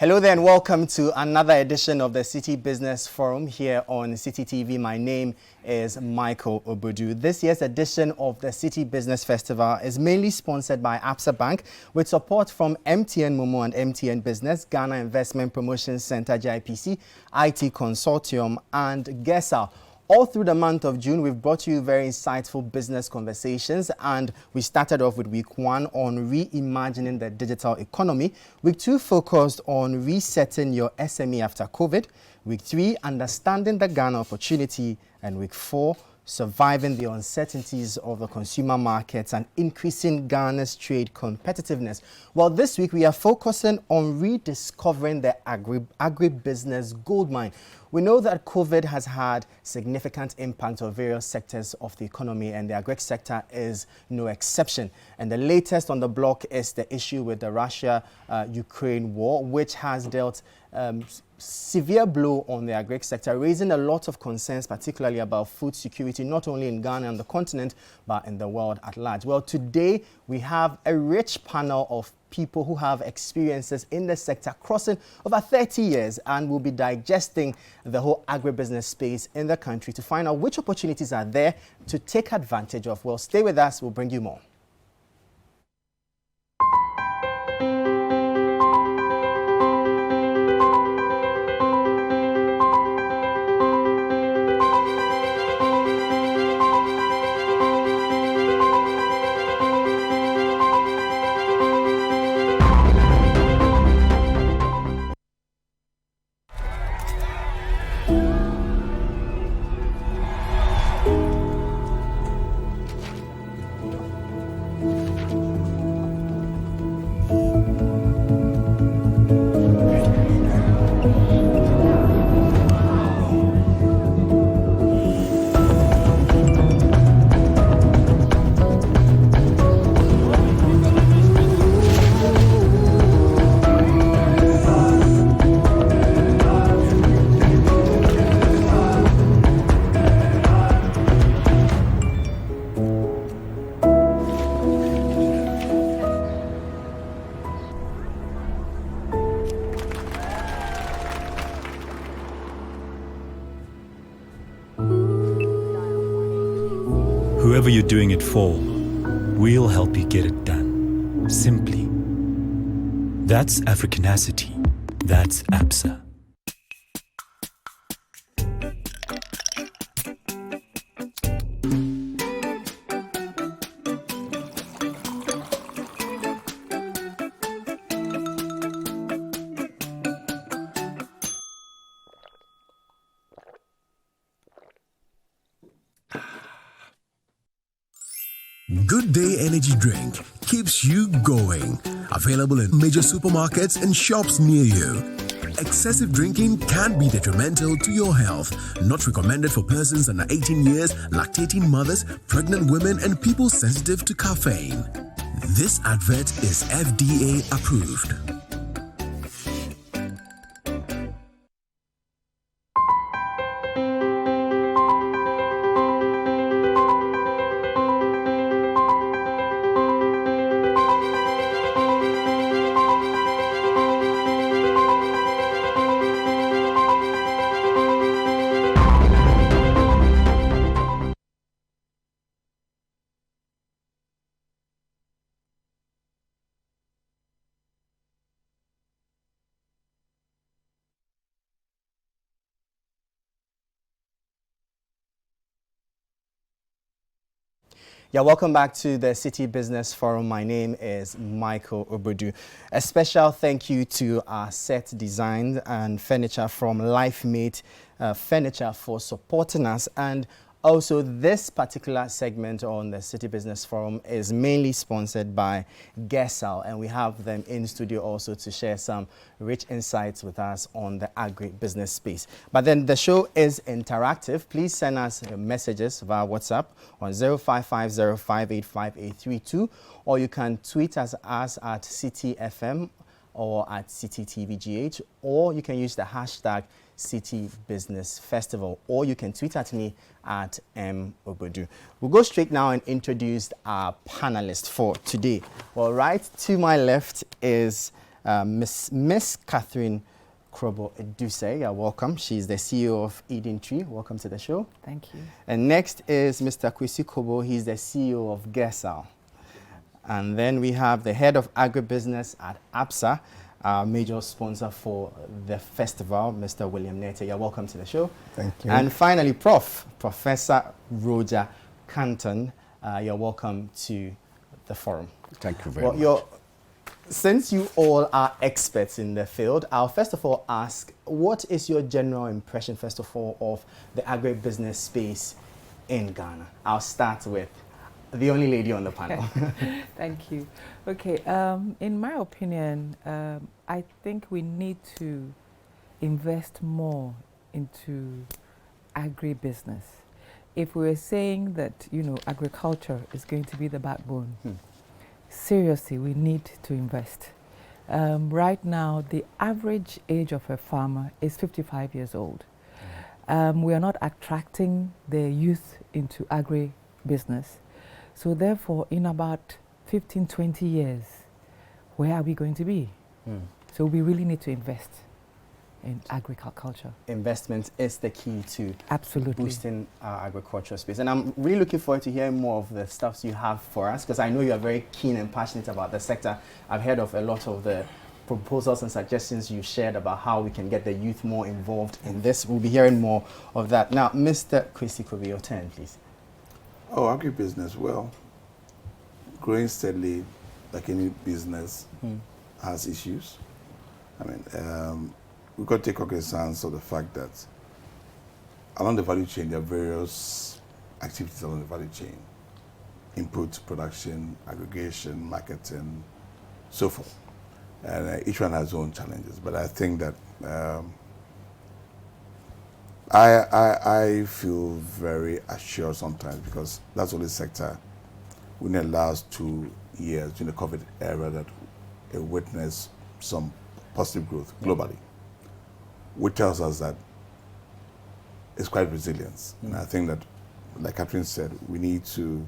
Hello there and welcome to another edition of the Citi Business Forum here on Citi TV. My name is Michael Obudu. This year's edition of the Citi Business Festival is mainly sponsored by Absa Bank with support from MTN Momo and MTN Business, Ghana Investment Promotion Center, GIPC, IT Consortium and GESA. All through the month of June, we've brought you very insightful business conversations, and we started off with week 1 on reimagining the digital economy. Week 2 focused on resetting your SME after COVID. Week 3, understanding the Ghana opportunity. And week 4, surviving the uncertainties of the consumer markets and increasing Ghana's trade competitiveness. Well, this week we are focusing on rediscovering the agribusiness goldmine. We know that COVID has had significant impact on various sectors of the economy, and the agri sector is no exception. And the latest on the block is the issue with the Russia-Ukraine war, which has dealt severe blow on the agri sector, raising a lot of concerns, particularly about food security, not only in Ghana and the continent, but in the world at large. Well, today we have a rich panel of people who have experiences in the sector crossing over 30 years, and will be digesting the whole agribusiness space in the country to find out which opportunities are there to take advantage of. Well, stay with us. We'll bring you more. Whoever you're doing it for, we'll help you get it done. Simply. That's Africanacity. That's Absa. Good Day Energy Drink keeps you going. Available in major supermarkets and shops near you. Excessive drinking can be detrimental to your health. Not recommended for persons under 18 years, lactating mothers, pregnant women, and people sensitive to caffeine. This advert is FDA approved. Yeah, welcome back to the Citi Business Forum. My name is Michael Obudu. A special thank you to our set design and furniture from LifeMate Furniture for supporting us. And also, this particular segment on the Citi Business Forum is mainly sponsored by GESA, and we have them in studio also to share some rich insights with us on the agri-business space. But then the show is interactive. Please send us messages via WhatsApp on 0550585832, or you can tweet us at CitiFM or at CitiTVGH, or you can use the hashtag Citi Business Festival, or you can tweet at me at Obudu. We'll go straight now and introduce our panelists for today. Well, right to my left is Miss Catherine Krobo Eduse. You're welcome. She's the CEO of Eden Tree. Welcome to the show. Thank you. And next is Mr. Kwesi Kobo. He's the CEO of Gesal. And then we have the head of agribusiness at APSA, our major sponsor for the festival, Mr. William Nete. You're welcome to the show. Thank you. And finally, Professor Roger Canton. You're welcome to the forum. Thank you very much. Since you all are experts in the field, I'll first of all ask, what is your general impression, first of all, of the agribusiness space in Ghana? I'll start with the only lady on the panel. Thank you. Okay, in my opinion, I think we need to invest more into agribusiness. If we were saying that, agriculture is going to be the backbone, seriously, we need to invest. Right now, the average age of a farmer is 55 years old. We are not attracting the youth into agribusiness. So therefore, in about 15, 20 years, where are we going to be? So we really need to invest in agriculture. Investment is the key to absolutely boosting our agricultural space. And I'm really looking forward to hearing more of the stuff you have for us, because I know you are very keen and passionate about the sector. I've heard of a lot of the proposals and suggestions you shared about how we can get the youth more involved in this. We'll be hearing more of that. Now, Mr. Kwesi Kobe, your turn, please. Oh, agribusiness, well, growing steadily, like any business, has issues. I mean, we've got to take cognizance of the fact that along the value chain, there are various activities along the value chain. Input, production, aggregation, marketing, so forth. And each one has its own challenges. But I think that I feel very assured sometimes, because that's the only sector within the last 2 years, during the COVID era, that it witnessed some positive growth globally, which tells us that it's quite resilient. And I think that, like Catherine said, we need to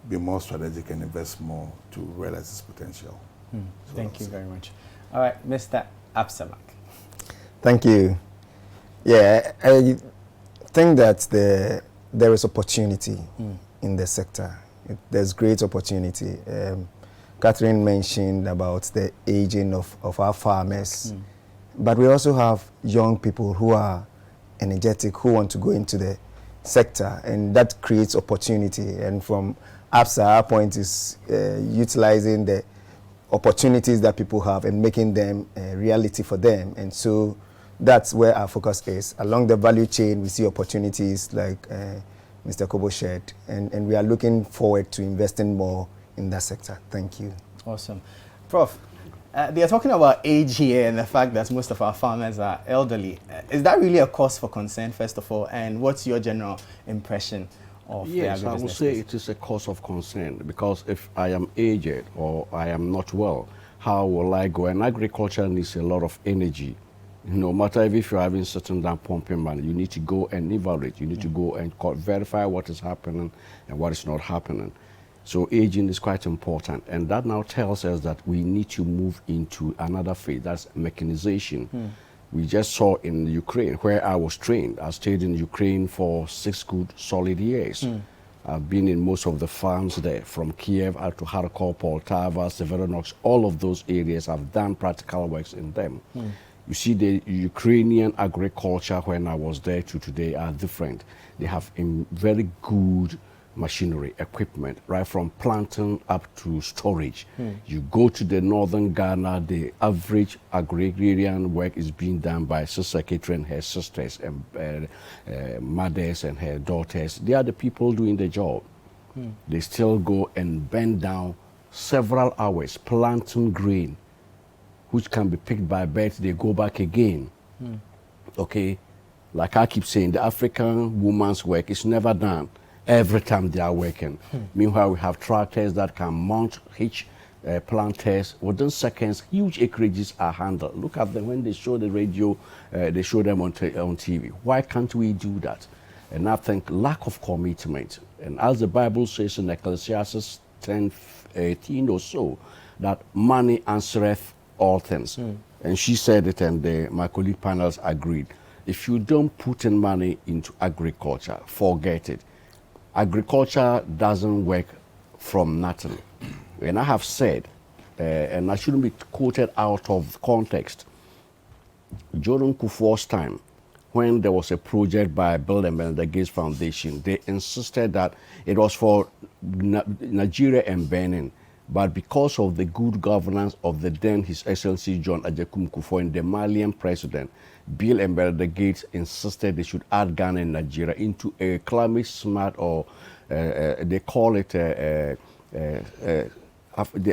be more strategic and invest more to realize its potential. So thank you very much. All right, Mr. Absalak. Thank you. Yeah, I think that there is opportunity in the sector. There's great opportunity. Catherine mentioned about the aging of our farmers, but we also have young people who are energetic, who want to go into the sector, and that creates opportunity. And from APSA, our point is utilizing the opportunities that people have and making them a reality for them. And so that's where our focus is. Along the value chain, we see opportunities like Mr. Kobo shared, and we are looking forward to investing more in that sector. Thank you. Awesome. Prof, they are talking about age here and the fact that most of our farmers are elderly. Is that really a cause for concern, first of all? And what's your general impression of the agribusiness? Yes, I would say it is a cause of concern, because if I am aged or I am not well, how will I go? And agriculture needs a lot of energy. No matter if you're having certain down pumping money, you need to go and evaluate. You need to go and verify what is happening and what is not happening. So aging is quite important. And that now tells us that we need to move into another phase. That's mechanization. We just saw in Ukraine, where I was trained. I stayed in Ukraine for 6 good solid years. I've been in most of the farms there, from Kiev out to Kharkov, Poltava, Severodonetsk, all of those areas. I've done practical works in them. You see, the Ukrainian agriculture when I was there to today are different. They have very good machinery, equipment, right from planting up to storage. You go to the northern Ghana, the average agrarian work is being done by Sister Catherine, her sisters, and mothers and her daughters. They are the people doing the job. They still go and bend down several hours planting grain, which can be picked by birds. They go back again. Okay, like I keep saying, the African woman's work is never done every time they are working. Meanwhile, we have tractors that can mount hitch planters. Within seconds, huge acreages are handled. Look at them when they show the radio, they show them on TV. Why can't we do that? And I think lack of commitment. And as the Bible says in Ecclesiastes 10:18 or so, that money answereth all things. And she said it, and my colleague panels agreed. If you don't put in money into agriculture, forget it. Agriculture doesn't work from nothing. And I have said, and I shouldn't be quoted out of context, during Kufuor's time, when there was a project by Bill and Melinda Gates Foundation, they insisted that it was for Nigeria and Benin. But because of the good governance of the then His Excellency John Agyekum Kufuor and the Malian president, Bill and Melinda Gates insisted they should add Ghana and Nigeria into a climate smart, or they call it,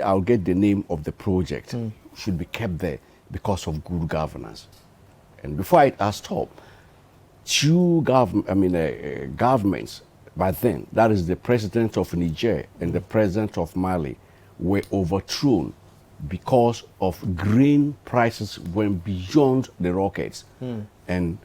I'll get the name of the project, should be kept there because of good governance. And before it has stopped, two governments by then, that is the president of Niger and the president of Mali, were overthrown because of grain prices went beyond the rockets. And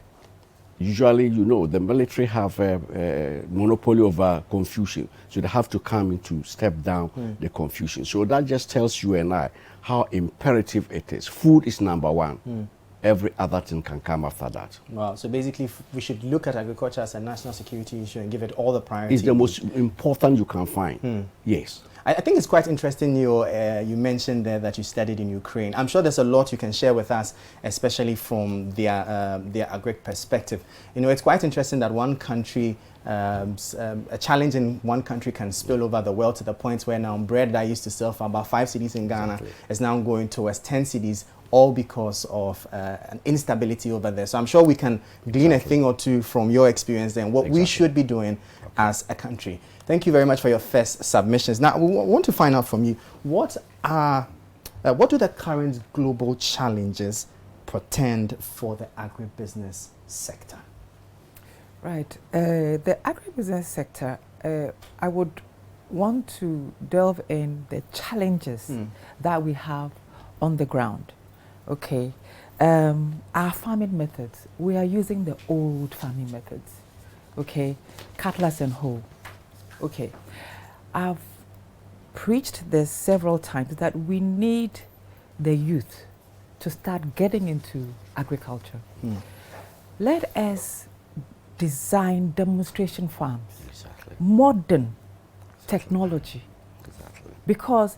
usually, you know, the military have a monopoly over confusion, so they have to come in to step down the confusion. So that just tells you and I how imperative it is. Food is number one. Every other thing can come after that. Wow. So basically, we should look at agriculture as a national security issue and give it all the priority. It's the most important you can find. Yes. I think it's quite interesting you mentioned there that you studied in Ukraine. I'm sure there's a lot you can share with us, especially from their agri perspective. You know, it's quite interesting that one country, a challenge in one country can spill over the world to the point where now bread that used to sell for about 5 cedis in Ghana is now going towards 10 cedis, all because of an instability over there. So I'm sure we can glean a thing or two from your experience then, what we should be doing as a country. Thank you very much for your first submissions. Now, we want to find out from you, what do the current global challenges portend for the agribusiness sector? Right. The agribusiness sector, I would want to delve in the challenges that we have on the ground. Okay. Our farming methods, we are using the old farming methods. Okay. Cutlass and hoe. Okay. I've preached this several times that we need the youth to start getting into agriculture. Let us design demonstration farms, modern technology. Because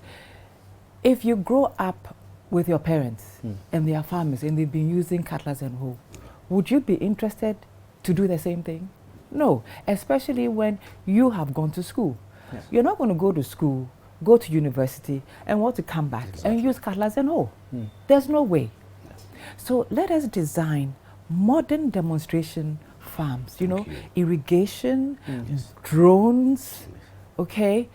if you grow up with your parents and they are farmers and they've been using cutlass and hoe, would you be interested to do the same thing? No, especially when you have gone to school. Yes. You're not going to go to school, go to university, and want to come back and use cutlass and hoe. There's no way. Yes. So let us design modern demonstration farms, you know, irrigation, drones, okay,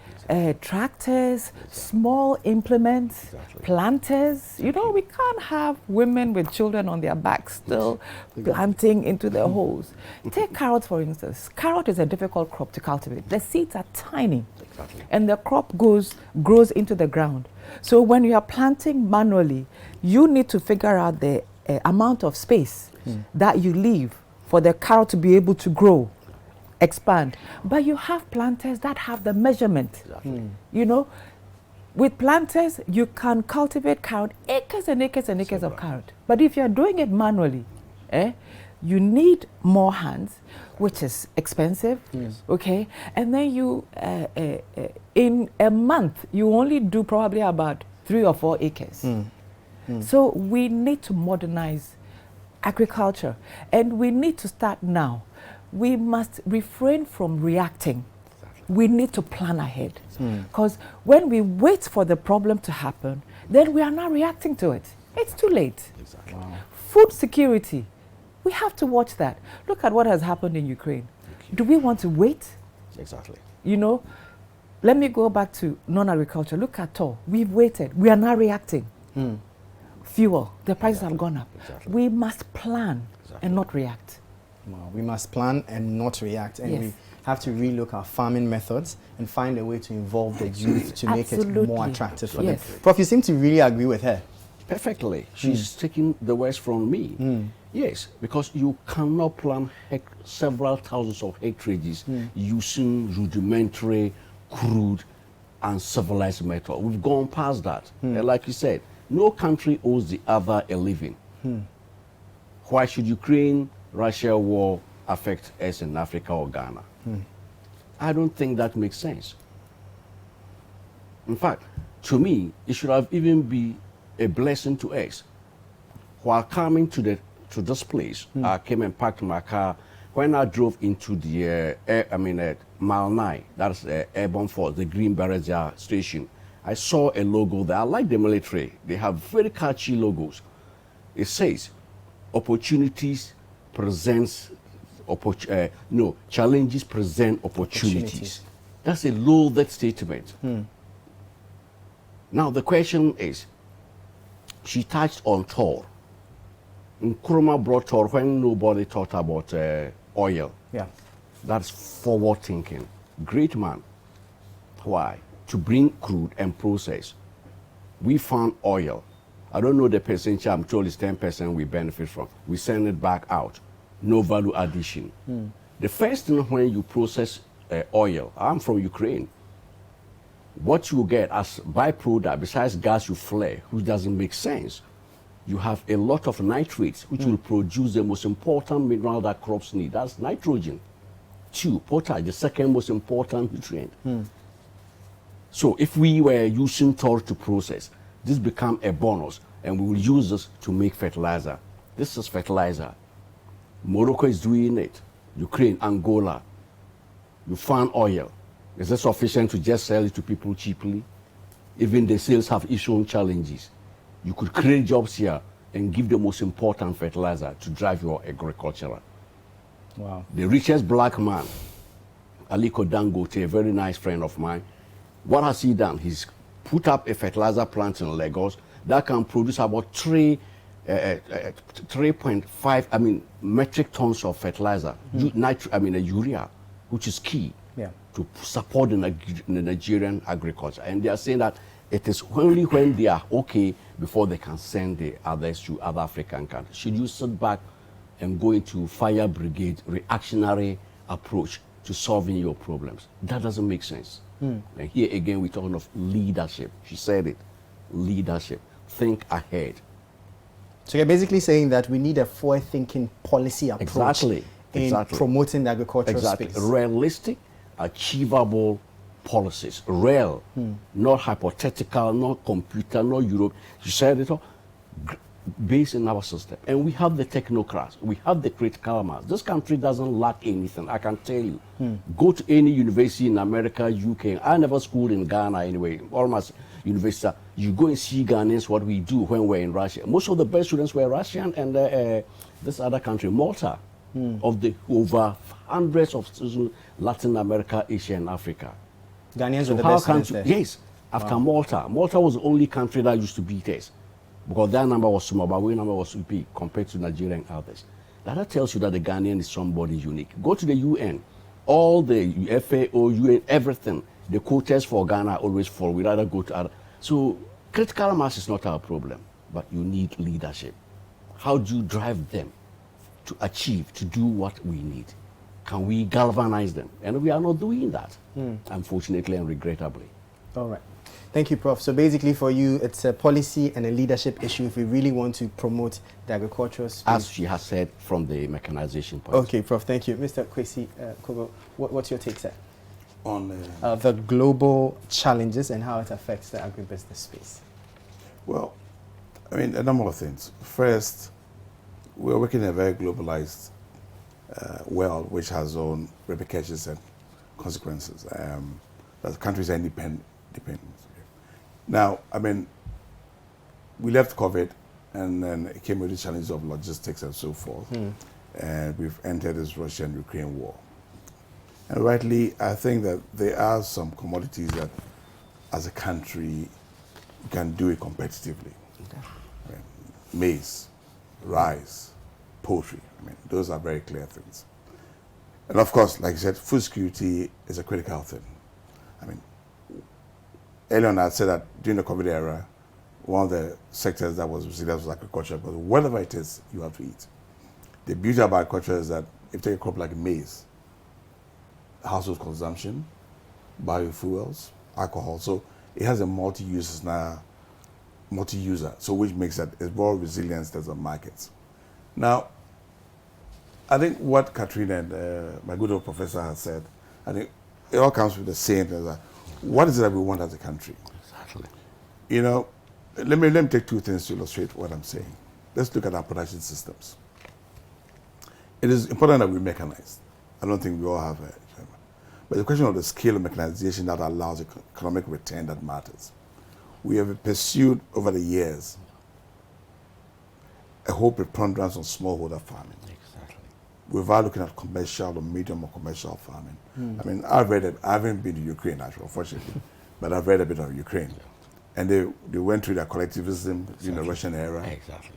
tractors, small implements, planters. You know, we can't have women with children on their backs still planting into their holes. Take carrots, for instance. Carrot is a difficult crop to cultivate. The seeds are tiny, and the crop grows into the ground. So when you are planting manually, you need to figure out the amount of space that you leave for the carrot to be able to grow, expand. But you have planters that have the measurement. You know, with planters, you can cultivate carrot, acres and acres and acres of carrot. But if you're doing it manually, you need more hands, which is expensive, okay? And then you, in a month, you only do probably about 3 or 4 acres. So we need to modernize agriculture, and we need to start now. We must refrain from reacting. We need to plan ahead. Because when we wait for the problem to happen, then we are not reacting to it. It's too late. Food security, we have to watch that. Look at what has happened in Ukraine. Do we want to wait? You know, let me go back to non-agriculture. Look at toll. We've waited. We are not reacting. Fuel, the prices have gone up. We must plan and not react. We must plan and not react, and we have to relook our farming methods and find a way to involve the youth to make it more attractive for them. Prof, you seem to really agree with her. Perfectly. She's taking the words from me. Yes, because you cannot plant several thousands of hectares using rudimentary, crude, and civilized method. We've gone past that. And like you said, No country owes the other a living. Why should Ukraine-Russia war affect us in Africa or Ghana? I don't think that makes sense. In fact, to me, it should have even been a blessing to us. While coming to this place, I came and parked my car. When I drove into the Mile 9, that's Airborne Force, the Green Berets station, I saw a logo there. I like the military. They have very catchy logos. It says, opportunities presents, challenges present opportunities. That's a loaded statement. Now the question is, she touched on Tor. Nkrumah brought Tor when nobody thought about oil. Yeah. That's forward thinking. Great man. Why? To bring crude and process. We found oil. I don't know the percentage, I'm told it's 10% we benefit from. We send it back out. No value addition. The first thing when you process oil, I'm from Ukraine. What you get as byproduct, besides gas you flare, which doesn't make sense, you have a lot of nitrates, which will produce the most important mineral that crops need. That's nitrogen. 2, potash, the second most important nutrient. So if we were using Tor to process, this become a bonus, and we will use this to make fertilizer. This is fertilizer. Morocco is doing it. Ukraine, Angola. You found oil. Is it sufficient to just sell it to people cheaply? Even the sales have its own challenges. You could create jobs here and give the most important fertilizer to drive your agriculture. Wow. The richest black man, Aliko Dangote, a very nice friend of mine, what has he done? He's put up a fertilizer plant in Lagos that can produce about 3.5 metric tons of fertilizer, urea, which is key to support the Nigerian agriculture. And they are saying that it is only when they are okay before they can send the others to other African countries. Should you sit back and go into fire brigade, reactionary approach to solving your problems? That doesn't make sense. And here again, we're talking of leadership. She said it, leadership. Think ahead. So you're basically saying that we need a forward-thinking policy approach in promoting the agricultural space. Realistic, achievable policies. Real, not hypothetical, not computer, not Europe. She said it all. Based in our system. And we have the technocrats. We have the critical mass. This country doesn't lack anything, I can tell you. Go to any university in America, UK. I never schooled in Ghana anyway, almost university. You go and see Ghanaians, what we do when we're in Russia. Most of the best students were Russian and this other country, Malta, of the over hundreds of students, Latin America, Asia, and Africa. Ghanaians were the best students there? Yes, after Malta. Malta was the only country that used to beat us. Because their number was small, but our number was big compared to Nigeria and others. That tells you that the Ghanaian is somebody unique. Go to the UN, all the FAO, UN, everything. The quotas for Ghana always fall. We rather go to other. So critical mass is not our problem, but you need leadership. How do you drive them to achieve, to do what we need? Can we galvanize them? And we are not doing that, unfortunately and regrettably. All right. Thank you, Prof. So basically for you, it's a policy and a leadership issue if we really want to promote the agricultural space. As she has said from the mechanization point. Okay, Prof. Thank you. Mr. Kwesi Kogo, what's your take, sir? On the global challenges and how it affects the agribusiness space. Well, I mean, a number of things. First, we're working in a very globalized world, which has own repercussions and consequences. That countries are independent. Now, I mean, we left COVID, and then it came with the challenges of logistics and so forth. And we've entered this Russian-Ukraine war. And rightly, I think that there are some commodities that, as a country, you can do it competitively. I mean, maize, rice, poultry. I mean, those are very clear things. And of course, like you said, food security is a critical thing. I mean, earlier on I said that during the COVID era, one of the sectors that was resilient was agriculture, but whatever it is, you have to eat. The beauty about agriculture is that if you take a crop like maize, household consumption, biofuels, alcohol, so it has a multi-uses now. multi-user, so which makes it it's more resilient in terms of markets. Now, I think what Catherine and my good old professor has said, I think it all comes with the same thing. That what is it that we want as a country? Exactly. You know, let me take two things to illustrate what I'm saying. Let's look at our production systems. It is important that we mechanize. I don't think we all have it. But the question of the scale of mechanization that allows economic return that matters. We have pursued over the years a whole preponderance on smallholder farming. Exactly. Without looking at commercial or medium or commercial farming. I mean, I haven't been to Ukraine, actually, unfortunately, but I've read a bit of Ukraine. And they went through their collectivism in the Russian era,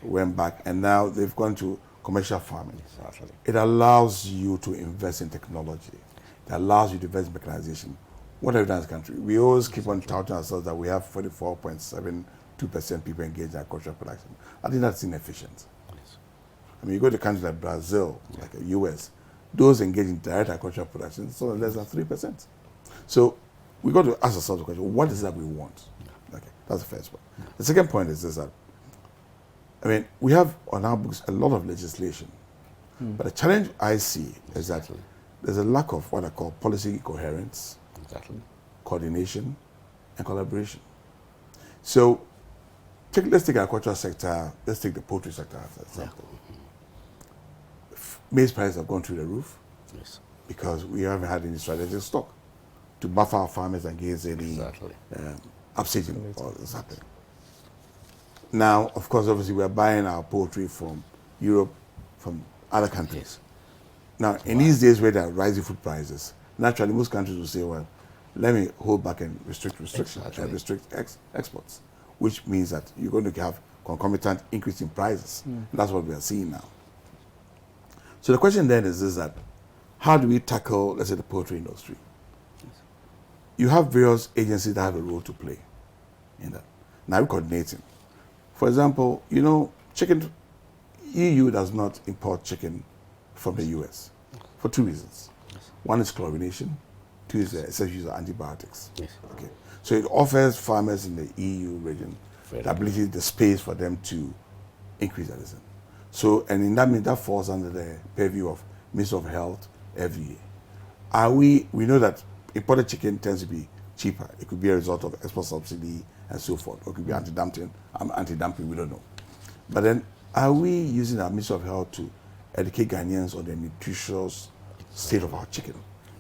went back, and now they've gone to commercial farming. Exactly. It allows you to invest in technology. It allows you to invest in mechanization. What have we done as a country? We always keep on touting ourselves that we have 44.72% people engaged in agricultural production. I think that's inefficient. Yes. I mean, you go to countries like Brazil, like the US, those engaged in direct agricultural production, so less than 3%. So we got to ask ourselves the question, what is that we want? Okay, that's the first one. The second point is this, that, I mean, we have on our books a lot of legislation, but the challenge I see is that there's a lack of what I call policy coherence, coordination, and collaboration. So let's take the agricultural sector, let's take the poultry sector, for example. Maize prices have gone through the roof because we haven't had any strategic stock to buffer our farmers against any upsetting or this happening. Now, of course, obviously, we're buying our poultry from Europe, from other countries. Now, in these days where there are rising food prices, naturally, most countries will say, well, let me hold back and restrict exports, which means that you're going to have concomitant increase in prices. That's what we are seeing now. So the question then is this, that how do we tackle, let's say, the poultry industry? You have various agencies that have a role to play in that. Now we're coordinating. For example, you know, chicken, EU does not import chicken from the US for two reasons. One is chlorination, two is the excessive use of antibiotics. Okay. So it offers farmers in the EU region the ability, the space for them to increase their resistance. So, and in that means that falls under the purview of Ministry of Health every year. We know that imported chicken tends to be cheaper. It could be a result of export subsidy and so forth, or it could be anti-dumping, we don't know. But then, are we using our Ministry of Health to educate Ghanaians on the nutritious state of our chicken?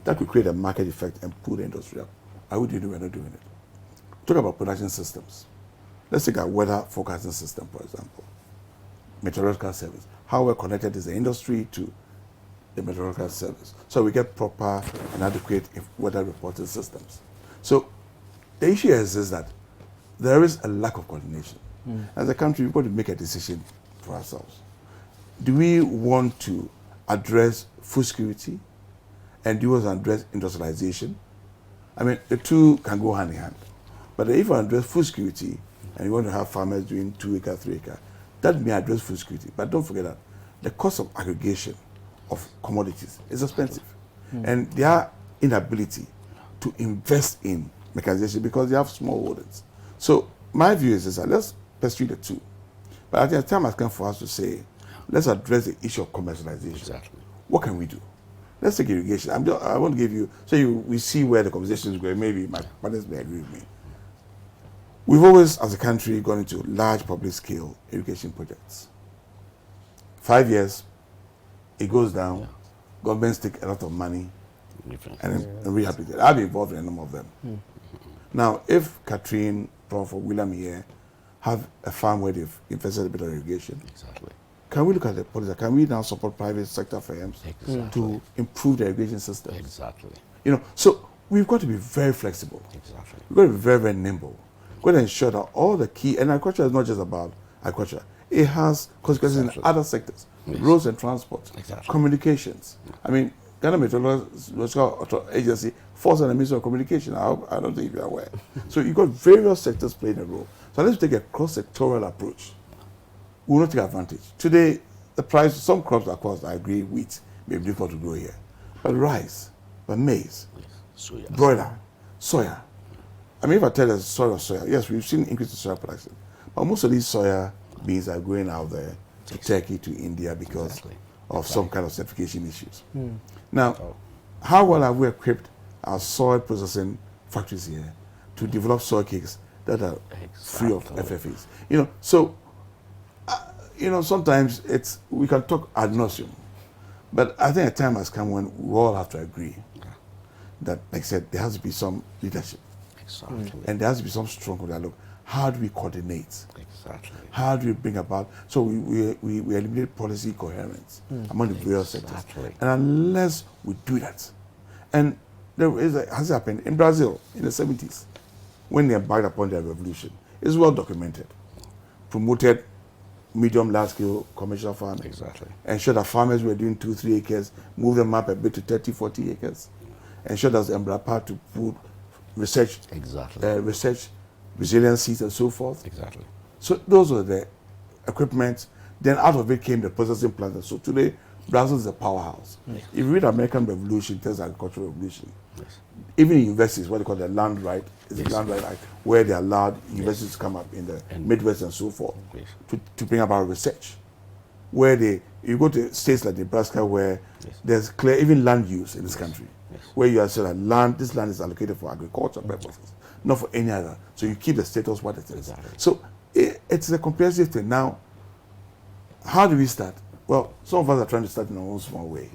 That could create a market effect and pull the industry up. Are we doing it? We're not doing it. Talk about production systems. Let's take our weather forecasting system, for example. Meteorological service. How well connected is the industry to the meteorological service? So we get proper and adequate weather reporting systems. So the issue is that there is a lack of coordination. As a country, we've got to make a decision for ourselves. Do we want to address food security and do we want to address industrialization? I mean, the two can go hand in hand. But if you address food security and you want to have farmers doing 2 acre, 3 acre, that may address food security. But don't forget that the cost of aggregation of commodities is expensive. And their inability to invest in mechanization because they have small holdings. So my view is that let's pursue the two. But I think the time has come for us to say, let's address the issue of commercialization. What can we do? Let's take irrigation. I want to give you, we see where the conversation is going. Maybe my partners may agree with me. We've always, as a country, gone into large public scale irrigation projects. 5 years, it goes down, governments take a lot of money and rehabilitate. I've been involved in a number of them. Now, if Catherine, Prof. or William here have a farm where they've invested a bit of irrigation, can we look at the policy? Can we now support private sector firms to improve the irrigation system? You know, so we've got to be very flexible. We've got to be very, very nimble. We've got to ensure that all the key, and agriculture is not just about agriculture. It has consequences in other sectors, roads and transport, communications. I mean, Ghana Meteorological Agency falls under the Ministry of Communication. I don't think you're aware. So you've got various sectors playing a role. So let's take a cross-sectoral approach. We will not take advantage. Today, the price of some crops, of course, I agree, wheat may be difficult to grow here. But rice, but maize, broiler, soya. I mean, if I tell you soya, yes, we've seen increase in soya production. But most of these soya beans are going out there to Turkey, to India because of some kind of certification issues. Now, how well have we equipped our soy processing factories here to develop soy cakes that are free of FFAs? So sometimes we can talk ad nauseum, but I think a time has come when we all have to agree that, like I said, there has to be some leadership. Exactly. And there has to be some strong dialogue. How do we coordinate? Exactly. How do we bring about, so we eliminate policy coherence among the various sectors. And unless we do that, and has happened in Brazil in the 70s, when they embarked upon their revolution, it's well documented, promoted medium, large-scale commercial farming. Exactly. Ensured that farmers were doing 2-3 acres, move them up a bit to 30-40 acres. Ensured that embarked to put research, resilience seeds and so forth. Exactly. So those were the equipment. Then out of it came the processing plant. And so today, Brazil is a powerhouse. If you read American Revolution, it tells Agricultural Revolution. Even in universities, what they call the land right, is the land right act, where they allowed universities to come up in the Midwest and so forth to bring about research. Where you go to states like Nebraska, where there's clear even land use in this country, where you are saying that this land is allocated for agricultural purposes, not for any other. So you keep the status what it is. So it's a comprehensive thing. Now, how do we start? Well, some of us are trying to start in our own small way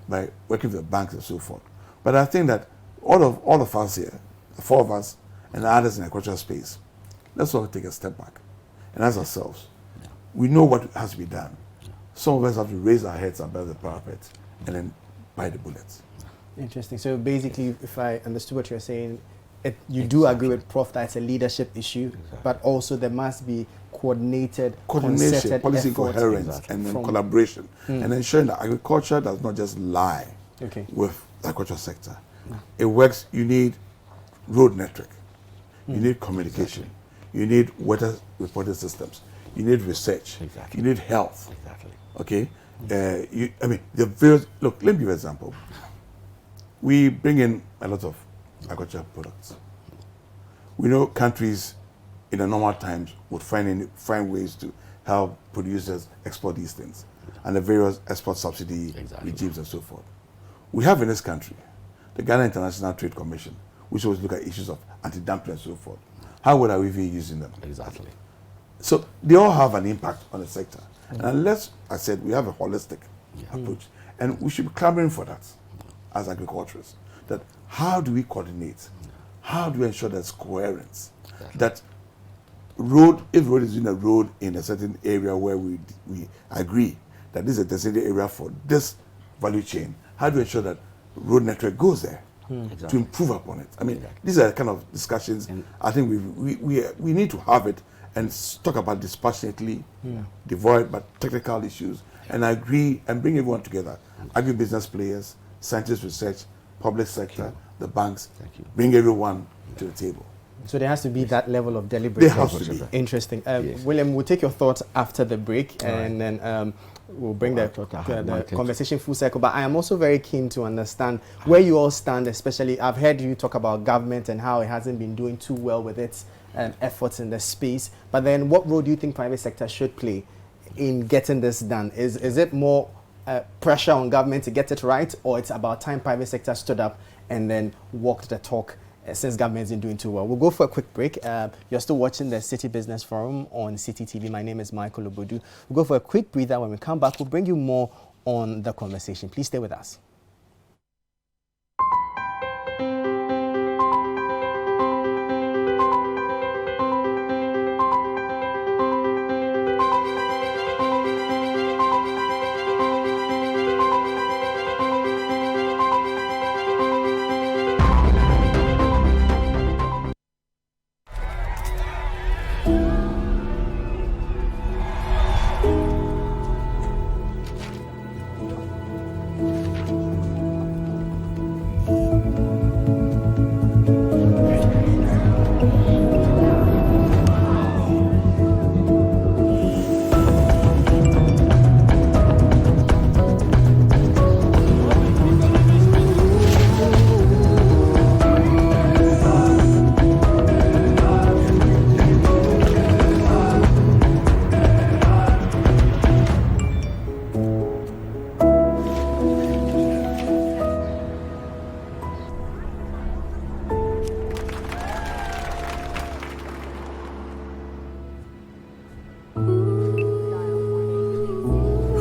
by working with the banks and so forth. But I think that all of us here, the four of us and the others in the agricultural space, let's all take a step back and ask ourselves, we know what has to be done. Some of us have to raise our heads above the parapet and then bite the bullets. Interesting. So basically, if I understood what you're saying, you do agree with Prof that it's a leadership issue, but also there must be coordination, policy coherence, and then collaboration, and ensuring that agriculture does not just lie with the agricultural sector. It works. You need road network, you need communication, you need water reporting systems, you need research, you need health. Okay, look. Let me give you an example. We bring in a lot of agricultural products. We know countries in the normal times would find ways to help producers export these things, and the various export subsidy regimes and so forth. We have in this country the Ghana International Trade Commission, which always look at issues of anti-dumping and so forth. How well are we even using them? So they all have an impact on the sector. And unless, I said, we have a holistic approach, and we should be clamoring for that as agriculturists, that how do we coordinate? How do we ensure there's coherence? That if road is in a road in a certain area where we agree that this is a designated area for this value chain, how do we ensure that road network goes there to improve upon it? I mean, these are the kind of discussions I think we need to have it and talk about dispassionately, devoid but technical issues, and agree and bring everyone together. Agribusiness players, scientists, research, public sector, the banks, bring everyone to the table. So there has to be that level of deliberation. There has to be. Interesting. William, we'll take your thoughts after the break, and then we'll bring the conversation full circle. But I am also very keen to understand where you all stand, especially I've heard you talk about government and how it hasn't been doing too well with its efforts in the space. But then what role do you think private sector should play in getting this done? Is it more pressure on government to get it right, or it's about time private sector stood up and then walked the talk since government isn't doing too well? We'll go for a quick break. You're still watching the Citi Business Forum on Citi TV. My name is Michael Obodu. We'll go for a quick breather. When we come back, we'll bring you more on the conversation. Please stay with us.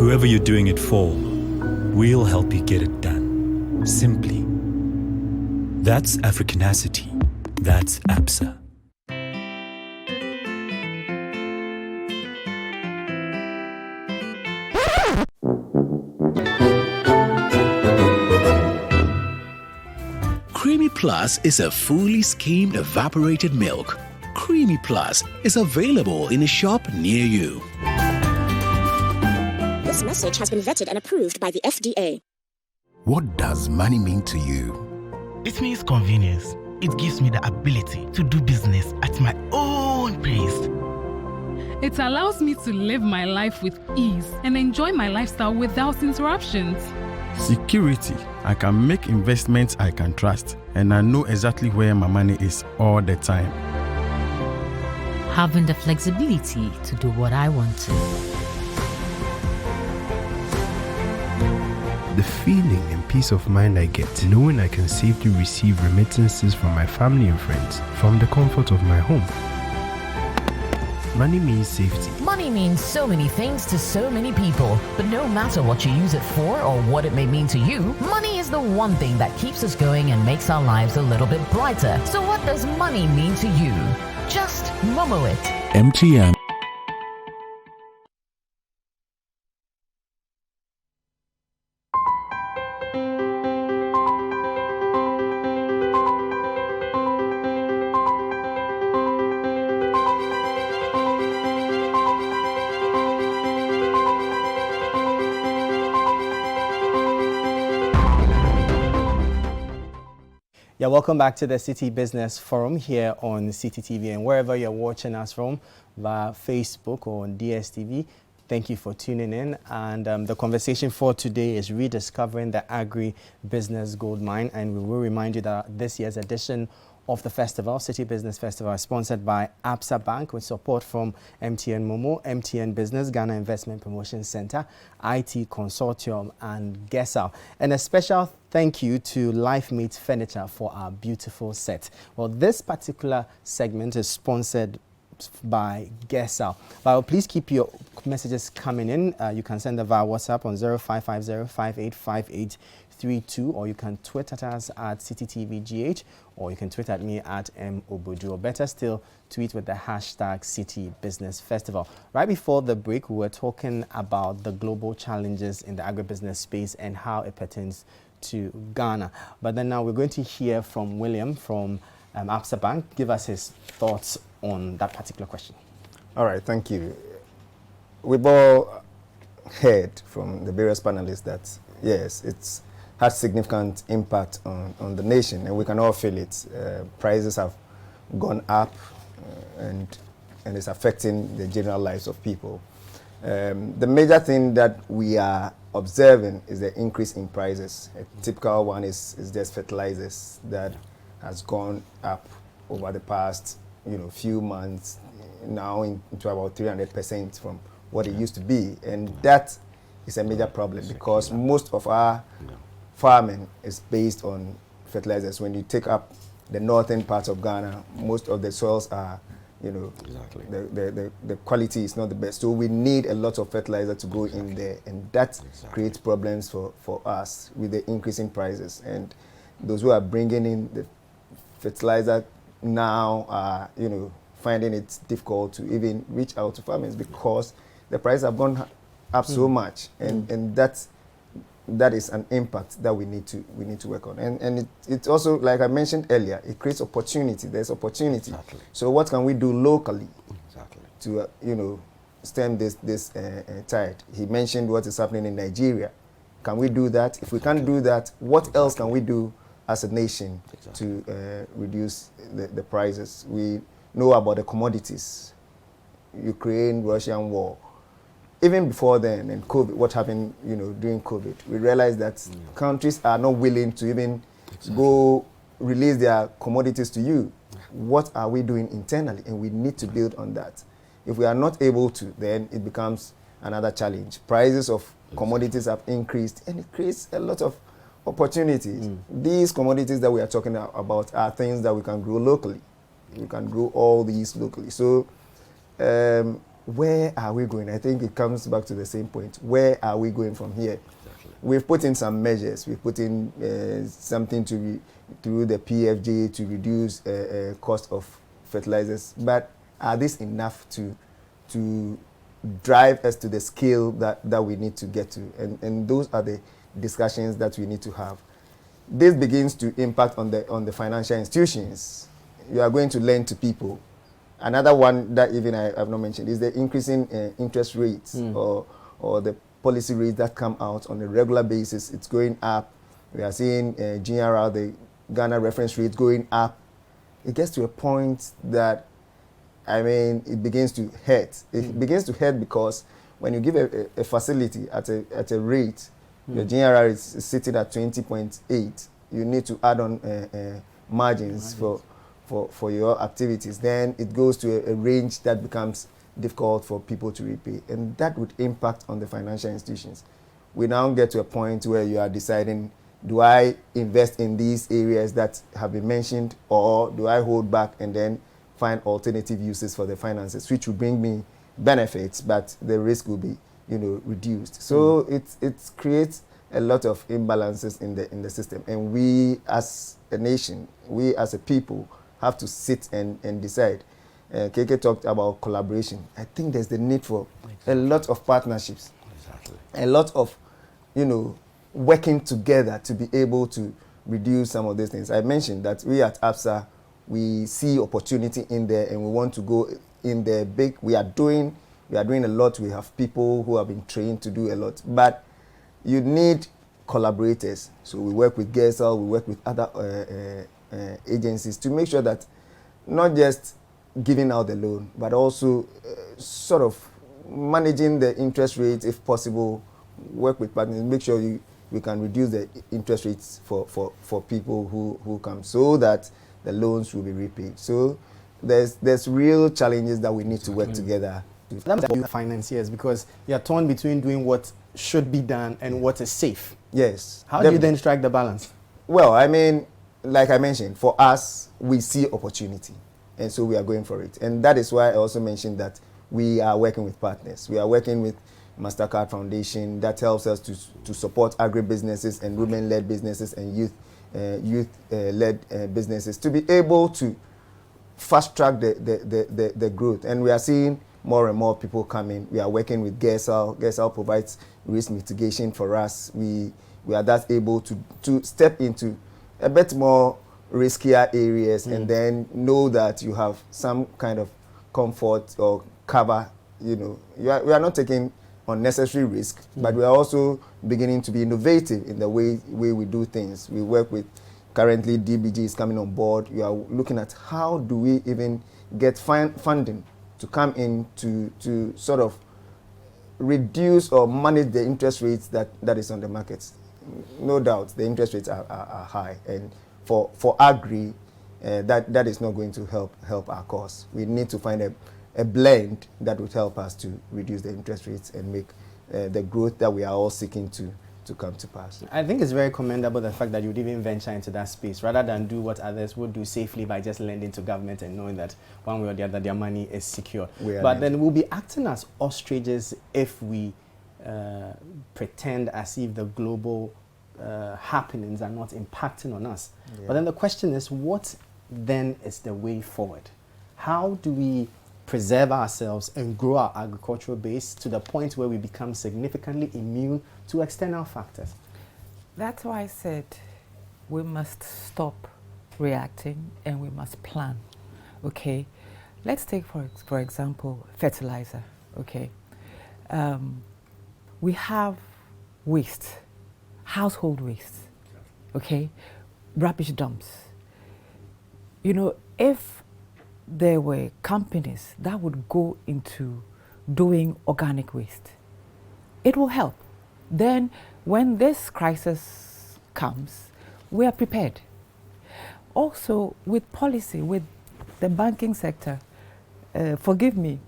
Whoever you're doing it for, we'll help you get it done. Simply. That's Africanacity. That's APSA. Creamy Plus is a fully skimmed evaporated milk. Creamy Plus is available in a shop near you. This message has been vetted and approved by the FDA. What does money mean to you? It means convenience. It gives me the ability to do business at my own pace. It allows me to live my life with ease and enjoy my lifestyle without interruptions. Security. I can make investments I can trust, and I know exactly where my money is all the time. Having the flexibility to do what I want to. The feeling and peace of mind I get knowing I can safely receive remittances from my family and friends from the comfort of my home. Money means safety. Money means so many things to so many people, but no matter what you use it for or what it may mean to you, money is the one thing that keeps us going and makes our lives a little bit brighter. So what does money mean to you? Just Momo it. MTN. Yeah, welcome back to the Citi Business Forum here on Citi TV, and wherever you're watching us from via Facebook or on DSTV, thank you for tuning in. And the conversation for today is rediscovering the agri-business gold mine, and we will remind you that this year's edition of the festival, Citi Business Festival, is sponsored by APSA Bank with support from MTN Momo, MTN Business, Ghana Investment Promotion Center, IT Consortium, and GESAL. And a special thank you to LifeMate Furniture for our beautiful set. Well, this particular segment is sponsored by GESAL. But please keep your messages coming in. You can send them via WhatsApp on 0550585832, or you can tweet at us at CityTVGH, or you can tweet at me at mobudu, or better still, tweet with the hashtag Citi Business Festival. Right before the break, we were talking about the global challenges in the agribusiness space and how it pertains to Ghana. But then now we're going to hear from William from APSA Bank. Give us his thoughts on that particular question. All right, thank you. We've all heard from the various panelists that, yes, it's had significant impact on the nation, and we can all feel it. Prices have gone up, and it's affecting the general lives of people. The major thing that we are observing is the increase in prices. A typical one is just fertilizers that has gone up over the past few months, now into about 300% from what it used to be, and that is a major problem because most of our farming is based on fertilizers. When you take up the northern parts of Ghana, most of the soils are, the quality is not the best. So we need a lot of fertilizer to go in there, and that creates problems for us with the increasing prices. And those who are bringing in the fertilizer now are, finding it difficult to even reach out to farmers because the prices have gone up so much, and that is an impact that we need to work on. And it also, like I mentioned earlier, it creates opportunity. There's opportunity. Exactly. So what can we do locally to stem this tide? He mentioned what is happening in Nigeria. Can we do that? If we can't do that, what else can we do as a nation to reduce the prices? We know about the commodities, Ukraine-Russian war. Even before then, and COVID, what happened, during COVID, we realized that countries are not willing to even go release their commodities to you. What are we doing internally? And we need to build on that. If we are not able to, then it becomes another challenge. Prices of commodities have increased, and it creates a lot of opportunities. These commodities that we are talking about are things that we can grow locally. We can grow all these locally. So where are we going? I think it comes back to the same point. Where are we going from here? Exactly. We've put in some measures. We've put in something through the PFJ to reduce cost of fertilizers. But are these enough to drive us to the scale that we need to get to? And those are the discussions that we need to have. This begins to impact on the financial institutions. You are going to lend to people. Another one that even I have not mentioned is the increasing interest rates or the policy rates that come out on a regular basis. It's going up. We are seeing GRR, the Ghana reference rate, going up. It gets to a point that, I mean, it begins to hurt. It begins to hurt because when you give a facility at a rate, your GRR is sitting at 20.8. You need to add on margins for your activities. Then it goes to a range that becomes difficult for people to repay. And that would impact on the financial institutions. We now get to a point where you are deciding, do I invest in these areas that have been mentioned, or do I hold back and then find alternative uses for the finances, which will bring me benefits, but the risk will be, reduced. So it creates a lot of imbalances in the system. And we as a nation, we as a people, have to sit and decide. KK talked about collaboration. I think there's the need for a lot of partnerships, a lot of, working together to be able to reduce some of these things. I mentioned that we at APSA, we see opportunity in there and we want to go in there big. We are doing a lot. We have people who have been trained to do a lot, but you need collaborators. So we work with GESL, we work with other agencies to make sure that not just giving out the loan, but also sort of managing the interest rates if possible, work with partners, make sure we can reduce the interest rates for people who come so that the loans will be repaid. So there's real challenges that we need to work together. That's about financiers, because you're torn between doing what should be done and what is safe. Yes. How do you then strike the balance? Well, I mean, like I mentioned, for us, we see opportunity, and so we are going for it. And that is why I also mentioned that we are working with partners. We are working with MasterCard Foundation that helps us to support agribusinesses and women-led businesses and youth-led businesses to be able to fast-track the growth. And we are seeing more and more people coming. We are working with GESL. GESL provides risk mitigation for us. We are thus able to step into a bit more riskier areas and then know that you have some kind of comfort or cover. We are not taking unnecessary risk, but we are also beginning to be innovative in the way we do things. We work with, currently DBG is coming on board. We are looking at how do we even get funding to come in to sort of reduce or manage the interest rates that is on the markets. No doubt the interest rates are high, and for agri, that is not going to help our cause. We need to find a blend that would help us to reduce the interest rates and make the growth that we are all seeking to come to pass. I think it's very commendable the fact that you'd even venture into that space rather than do what others would do safely by just lending to government and knowing that one way or the other their money is secure. But then we'll be acting as ostriches if we pretend as if the global happenings are not impacting on us. Yeah. But then the question is, what then is the way forward? How do we preserve ourselves and grow our agricultural base to the point where we become significantly immune to external factors? That's why I said we must stop reacting and we must plan. Okay, let's take for example fertilizer. Okay, we have waste, household waste. Okay, rubbish dumps. If there were companies that would go into doing organic waste, it will help. Then when this crisis comes, we are prepared. Also with policy, with the banking sector, forgive me,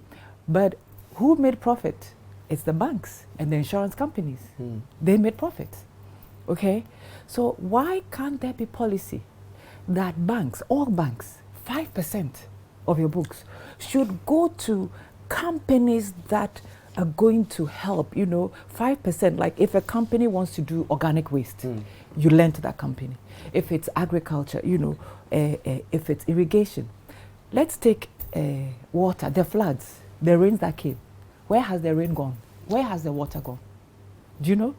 but who made profit? It's the banks and the insurance companies. They made profit. Okay, so why can't there be policy that banks, all banks, 5% of your books should go to companies that are going to help, 5%, like if a company wants to do organic waste, you lend to that company. If it's agriculture, if it's irrigation. Let's take water, the floods, the rains that came. Where has the rain gone? Where has the water gone? Do you know?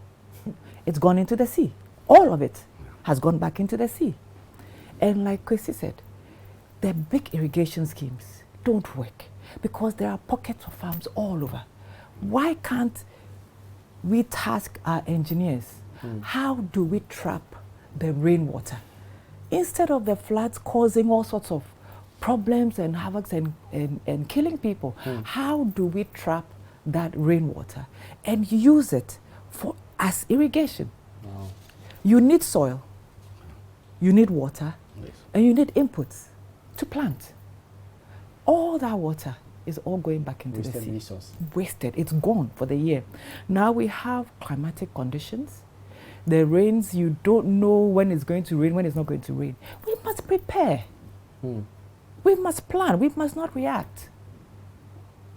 It's gone into the sea. All of it has gone back into the sea. And like Kwesi said, the big irrigation schemes don't work because there are pockets of farms all over. Why can't we task our engineers? How do we trap the rainwater? Instead of the floods causing all sorts of problems and havocs and killing people, how do we trap that rainwater and use it as irrigation? Wow. You need soil, you need water, and you need inputs to plant. All that water is all going back into the sea. Resource. Wasted. It's gone for the year. Now we have climatic conditions. The rains, you don't know when it's going to rain, when it's not going to rain. We must prepare. We must plan. We must not react.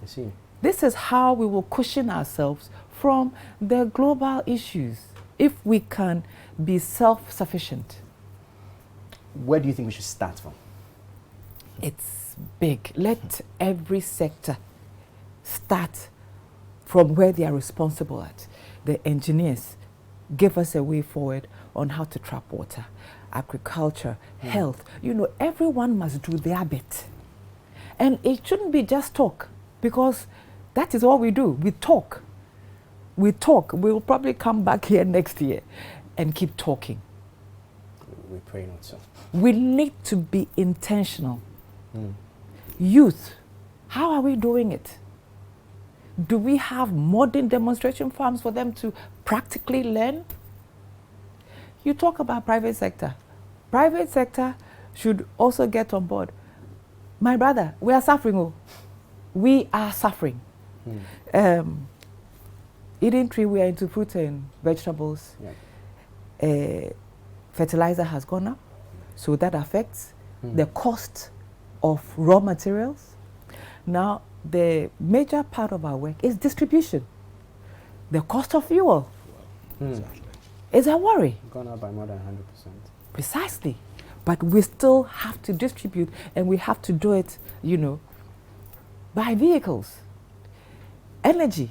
I see. This is how we will cushion ourselves from the global issues if we can be self-sufficient. Where do you think we should start from? It's big. Let every sector start from where they are responsible at. The engineers give us a way forward on how to trap water. Agriculture, health, everyone must do their bit. And it shouldn't be just talk, because that is all we do. We talk. We talk. We'll probably come back here next year and keep talking. We pray not so. We need to be intentional. Youth, how are we doing it? Do we have modern demonstration farms for them to practically learn? You talk about private sector. Private sector should also get on board. My brother, we are suffering. We are suffering. Eating tree, we are into fruit and vegetables. Fertilizer has gone up, so that affects the cost of raw materials. Now, the major part of our work is distribution. The cost of fuel is a worry. Gone up by more than 100%. Precisely. But we still have to distribute, and we have to do it, by vehicles. Energy.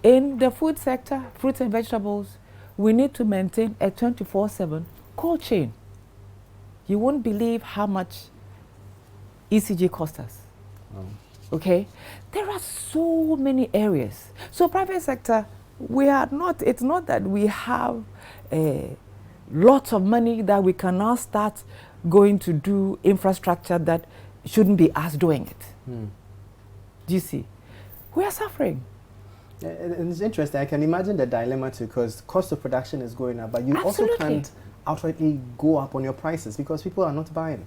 In the food sector, fruits and vegetables, we need to maintain a 24/7 cold chain. You won't believe how much ECG costs us. Okay? There are so many areas. So private sector, it's not that we have lots of money that we can now start going to do infrastructure that shouldn't be us doing it. Do you see? We are suffering. And it's interesting. I can imagine the dilemma too, because cost of production is going up, but you also can't outrightly go up on your prices because people are not buying.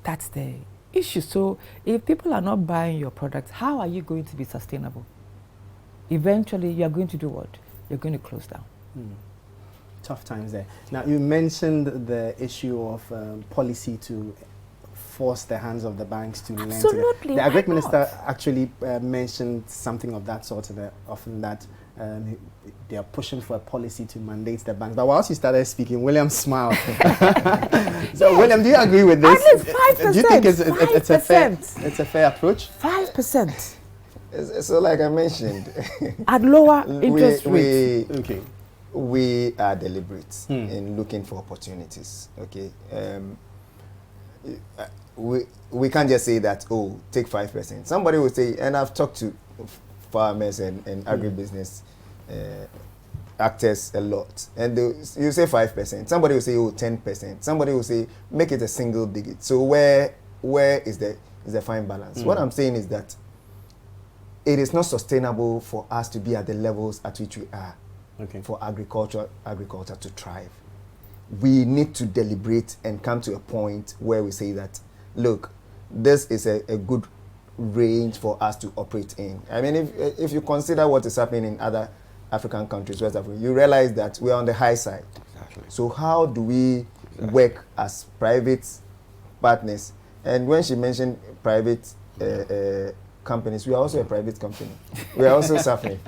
That's the issue. So if people are not buying your products, how are you going to be sustainable? Eventually, you are going to do what? You're going to close down. Tough times there. Now, you mentioned the issue of policy to force the hands of the banks to lend. Absolutely. The Agri Minister actually mentioned something of that sort, often that they are pushing for a policy to mandate the banks. But whilst you started speaking, William smiled. So, William, do you agree with this? At least 5%. Do you think it's a fair approach? 5%. So, like I mentioned, at lower interest rates. We are deliberate in looking for opportunities. Okay. We can't just say that, take 5%. Somebody will say, and I've talked to farmers and agribusiness actors a lot, and you say 5%. Somebody will say, 10%. Somebody will say, make it a single digit. So where is the fine balance? What I'm saying is that it is not sustainable for us to be at the levels at which we are for agriculture to thrive. We need to deliberate and come to a point where we say that, look, this is a good range for us to operate in. I mean, if you consider what is happening in other African countries, West Africa, you realize that we're on the high side. Exactly. So how do we work as private partners? And when she mentioned private companies. We are also a private company. We are also suffering.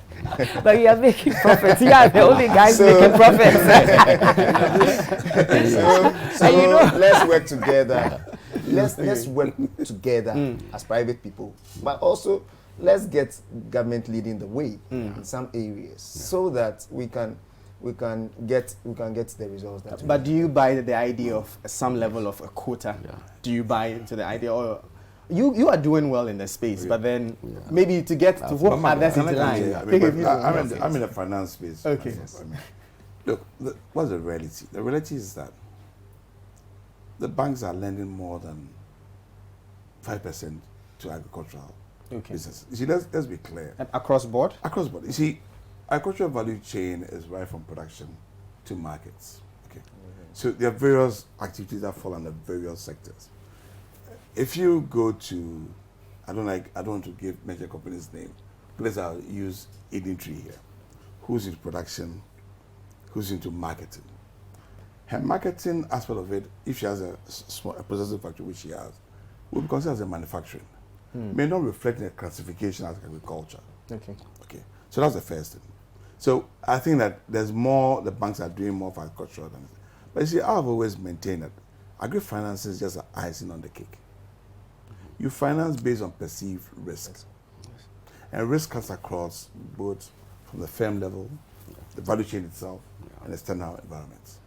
But you are making profits. You are the only guys making profits. So you know, let's work together. Let's work together as private people, but also let's get government leading the way in some areas so that we can get the results that. But do you buy the idea of some level of a quota? Yeah. Do you buy into the idea, or you are doing well in the space, but then maybe to get to what others in line? I'm in the finance space. Okay. I mean, look, what's the reality? The reality is that the banks are lending more than 5% to agricultural business. You see, let's be clear. And across board? Across board. You see, agricultural value chain is right from production to markets. Okay. So there are various activities that fall under various sectors. If you go to, I don't want to give major companies' name, but I'll use Eden Tree here. Who's in production? Who's into marketing? Her marketing aspect of it, if she has a processing factory, which she has, will be considered as a manufacturing. May not reflect in the classification as agriculture. Okay. So that's the first thing. So I think that there's more, the banks are doing more for agriculture than anything. But you see, I've always maintained that agri-finance is just an icing on the cake. You finance based on perceived risk. And risk cuts across both from the firm level, the value chain itself, and external environments.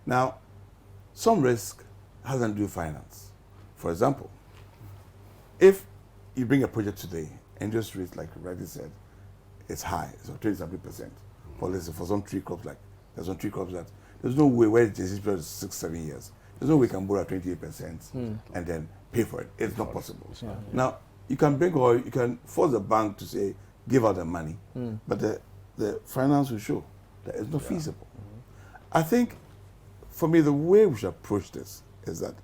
Now, some risk has nothing to do with finance. For example, if you bring a project today, interest rates, like Reddy said, it's high, it's 20-something%. For some tree crops, like there's some tree crops that there's no way where it's 6-7 years. There's no way you can borrow at 28% and then pay for it. It's not possible. Now, you can you can force the bank to say, give out the money, but the finance will show that it's not feasible. I think, for me, the way we should approach this is that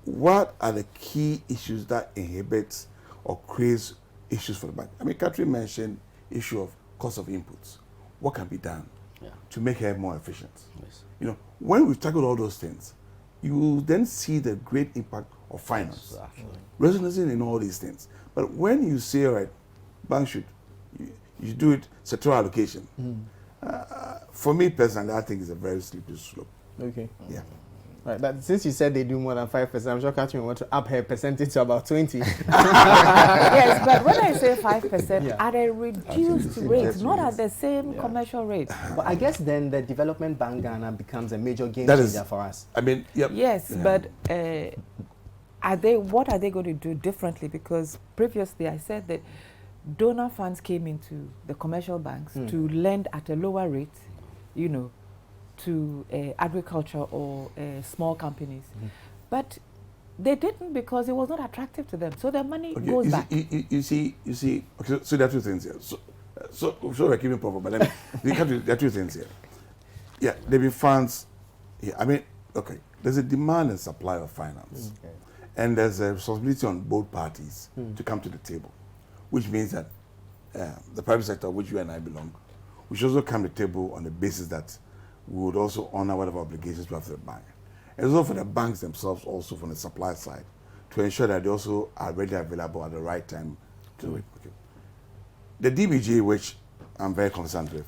what are the key issues that inhibits or creates issues for the bank? I mean, Catherine mentioned issue of cost of inputs. What can be done to make her more efficient? Yes. You know, when we tackle all those things, you will then see the great impact of finance, resonance in all these things. But when you say, all right, bank should you do it sectoral allocation. For me personally, I think it's a very slippery slope. Okay. Yeah. Right, but since you said they do more than 5%, I'm sure Catherine want to up her percentage to about 20. Yes, but when I say 5%, at a reduced rate, not at the same commercial rate. But I guess then the Development Bank Ghana becomes a major game changer for us. I mean, yes, but what are they going to do differently? Because previously I said that donor funds came into the commercial banks to lend at a lower rate, you know, to agriculture or small companies. But they didn't because it was not attractive to them. So their money goes back. You see, okay, so there are two things here. So we're keeping proper, but let me, there are two things here. Yeah, there be funds. Yeah, I mean, okay, there's a demand and supply of finance. And there's a responsibility on both parties to come to the table, which means that the private sector, which you and I belong, we should also come to the table on the basis that we would also honor whatever obligations we have to the bank. And also for the banks themselves, also from the supply side, to ensure that they also are readily available at the right time to do it. Okay. The DBG, which I'm very concerned with,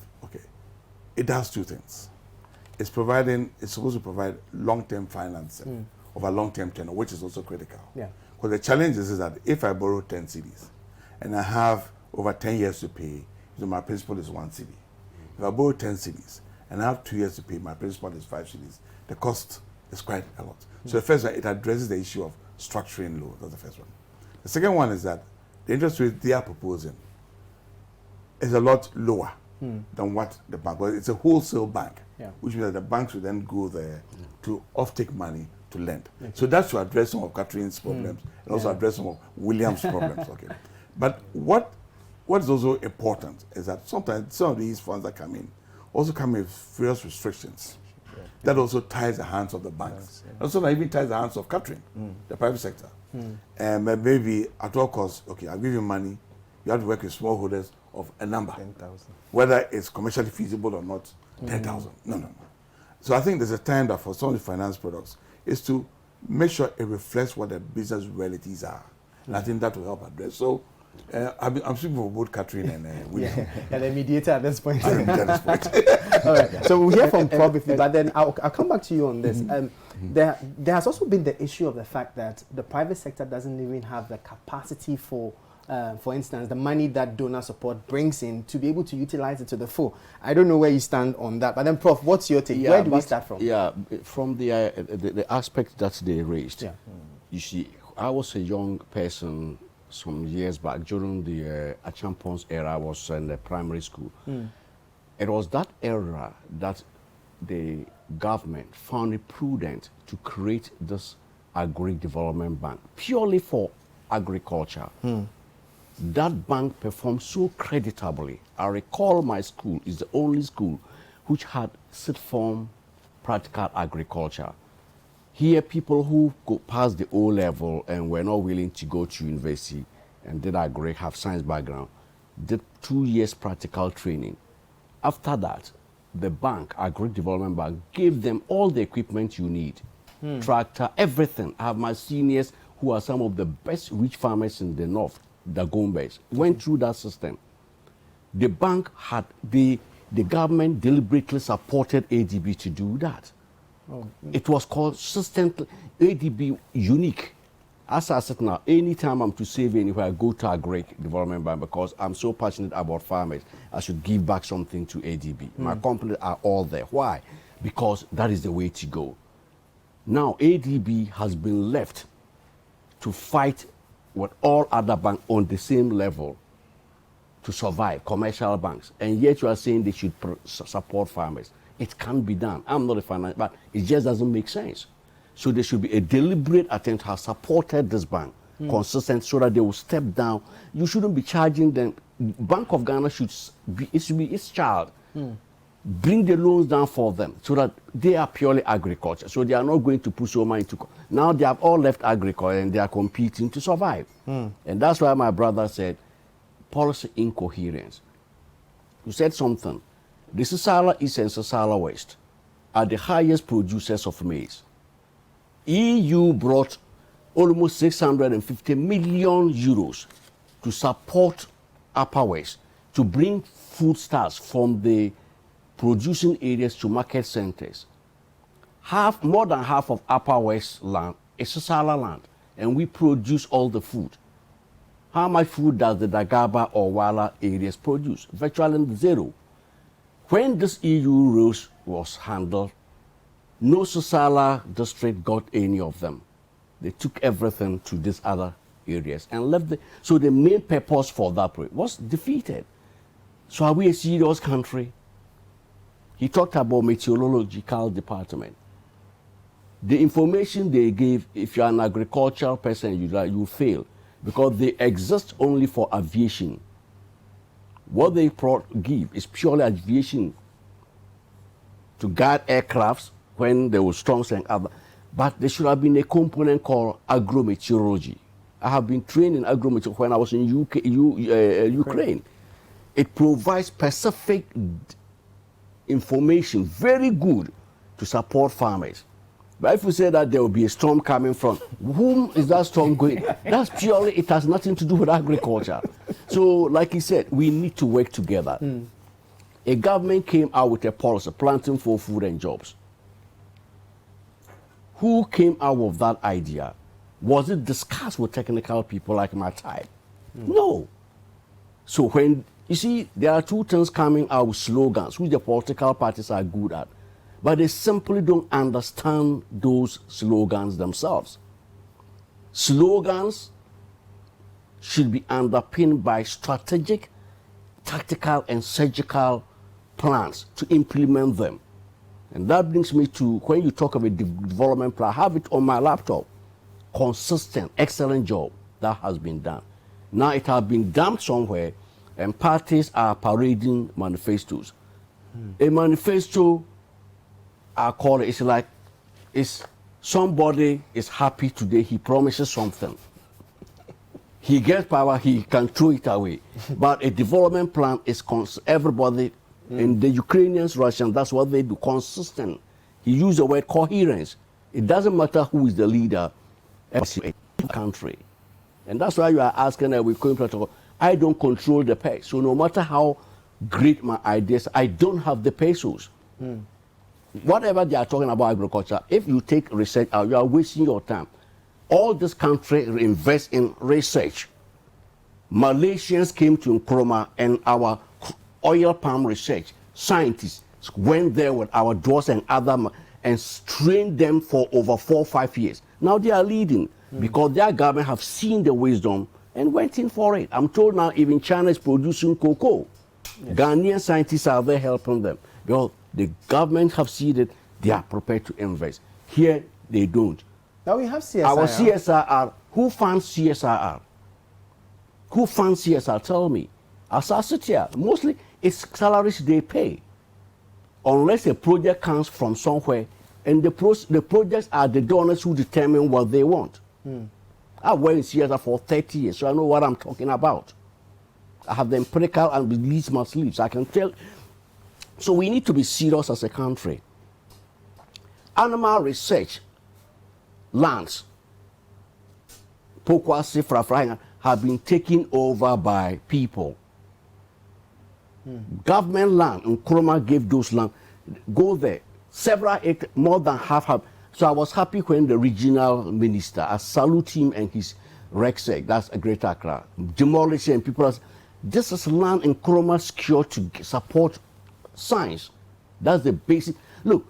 it does two things. It's supposed to provide long-term financing of a long-term tenure, which is also critical. Because the challenge is that if I borrow 10 cedis and I have over 10 years to pay, so my principal is 1 cedi. If I borrow 10 cedis and I have 2 years to pay, my principal is 5 cedis. The cost is quite a lot. So the first one, it addresses the issue of structuring loans. That's the first one. The second one is that the interest rate they are proposing is a lot lower than what the bank, but it's a wholesale bank, which means that the banks will then go there to offtake money to lend. So that's to address some of Catherine's problems and also address some of William's problems. But what is also important is that sometimes some of these funds that come in also come with various restrictions. That also ties the hands of the banks. Also that even ties the hands of Catherine, the private sector. And maybe at all costs, I'll give you money, you have to work with smallholders of a number. 10,000. Whether it's commercially feasible or not, 10,000. No. So I think there's a time that for some of the finance products is to make sure it reflects what the business realities are And I think that will help address. So I'm speaking for both Catherine and William. Yeah, the mediator at this point. I'm at this point. All right. So we'll hear from Prof, but then I'll come back to you on this. There has also been the issue of the fact that the private sector doesn't even have the capacity for instance, the money that donor support brings in to be able to utilize it to the full. I don't know where you stand on that, but then Prof, what's your take? Where do we start from? Yeah, from the aspect that they raised. Yeah. You see, I was a young person some years back during the Achampong's era. I was in the primary school. It was that era that the government found it prudent to create this agri-development bank purely for agriculture. That bank performed so creditably. I recall my school is the only school which had sit-form practical agriculture. Here, people who go past the O level and were not willing to go to university and did agri, have science background, did 2 years practical training. After that, the bank, Agri Development Bank, gave them all the equipment you need. Tractor, everything. I have my seniors who are some of the best rich farmers in the north, the Gombes, went through that system. The bank had, the government deliberately supported ADB to do that. It was consistently, ADB unique. As I said now, anytime I'm to save anywhere, I go to Agri Development Bank because I'm so passionate about farmers. I should give back something to ADB. My companies are all there. Why? Because that is the way to go. Now, ADB has been left to fight with all other banks on the same level to survive, commercial banks. And yet you are saying they should support farmers. It can't be done. I'm not a finance, but it just doesn't make sense. So there should be a deliberate attempt to have supported this bank consistent so that they will step down. You shouldn't be charging them. Bank of Ghana should be its child. Bring the loans down for them so that they are purely agriculture. So they are not going to put so much into. Now they have all left agriculture and they are competing to survive. And that's why my brother said policy incoherence. You said something. The Sisala East and Sisala West are the highest producers of maize. EU brought almost 650 million euros to support Upper West to bring foodstuffs from the producing areas to market centers. More than half of Upper West land is Sisala land, and we produce all the food. How much food does the Dagaba or Wala areas produce? Virtually zero. When this EU rules was handled, no Sisala district got any of them. They took everything to these other areas and left so the main purpose for that was defeated. So are we a serious country? He talked about meteorological department. The information they gave, if you're an agricultural person, you fail because they exist only for aviation. What they give is purely aviation to guide aircrafts when there were storms and other. But there should have been a component called agrometeorology. I have been trained in agrometeorology when I was in Ukraine. It provides specific information, very good, to support farmers. But if we say that there will be a storm coming from, whom is that storm going? That's purely, it has nothing to do with agriculture. So, like he said, we need to work together. A government came out with a policy, planting for food and jobs. Who came out of that idea? Was it discussed with technical people like my type? No. So when, you see, there are two things coming out with slogans, which the political parties are good at, but they simply don't understand those slogans themselves. Slogans should be underpinned by strategic, tactical, and surgical plans to implement them. And that brings me to, when you talk of a development plan, I have it on my laptop. Consistent, excellent job that has been done. Now it has been dumped somewhere, and parties are parading manifestos. A manifesto, I call it, it's like, it's somebody is happy today, he promises something. He gets power, he can throw it away. But a development plan is everybody, and the Ukrainians, Russians, that's what they do, consistent. He used the word coherence. It doesn't matter who is the leader, every country. And that's why you are asking that we protocol. I don't control the pay. So no matter how great my ideas, I don't have the pesos. Whatever they are talking about agriculture, if you take research out, you are wasting your time. All this country invest in research. Malaysians came to Nkrumah and our oil palm research scientists went there with our dwarfs and other and trained them for over 4 or 5 years. Now they are leading because their government have seen the wisdom and went in for it. I'm told now even China is producing cocoa. Yes. Ghanaian scientists are there helping them because the government have seen it. They are prepared to invest. Here they don't. Now we have CSIR. Our CSIR. Who funds CSIR? Who funds CSIR? Tell me. As I sit here, mostly it's salaries they pay. Unless a project comes from somewhere, and the projects are the donors who determine what they want. I've worked in CSIR for 30 years, so I know what I'm talking about. I have the empirical and release my sleeves. I can tell. So we need to be serious as a country. Animal research lands, Pokwasi, Frafrahinga, have been taken over by people. Government land, Nkrumah gave those land. Go there, several acres, more than half have. So I was happy when the regional minister, I salute him and his RECSEC, that's a Greater Accra, demolishing people. This is land Nkrumah secured to support science. That's the basic. Look,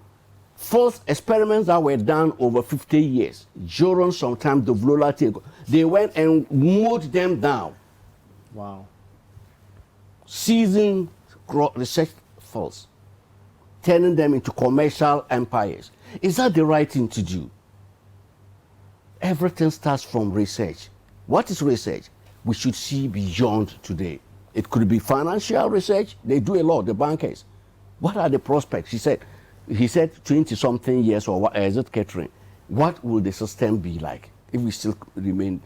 false experiments that were done over 50 years. Joron sometimes the Vlola, they went and mowed them down. Wow. Seizing research false, turning them into commercial empires. Is that the right thing to do? Everything starts from research. What is research? We should see beyond today. It could be financial research. They do a lot, the bankers. What are the prospects? He said 20-something years, or what is it, catering? What will the system be like if we still remain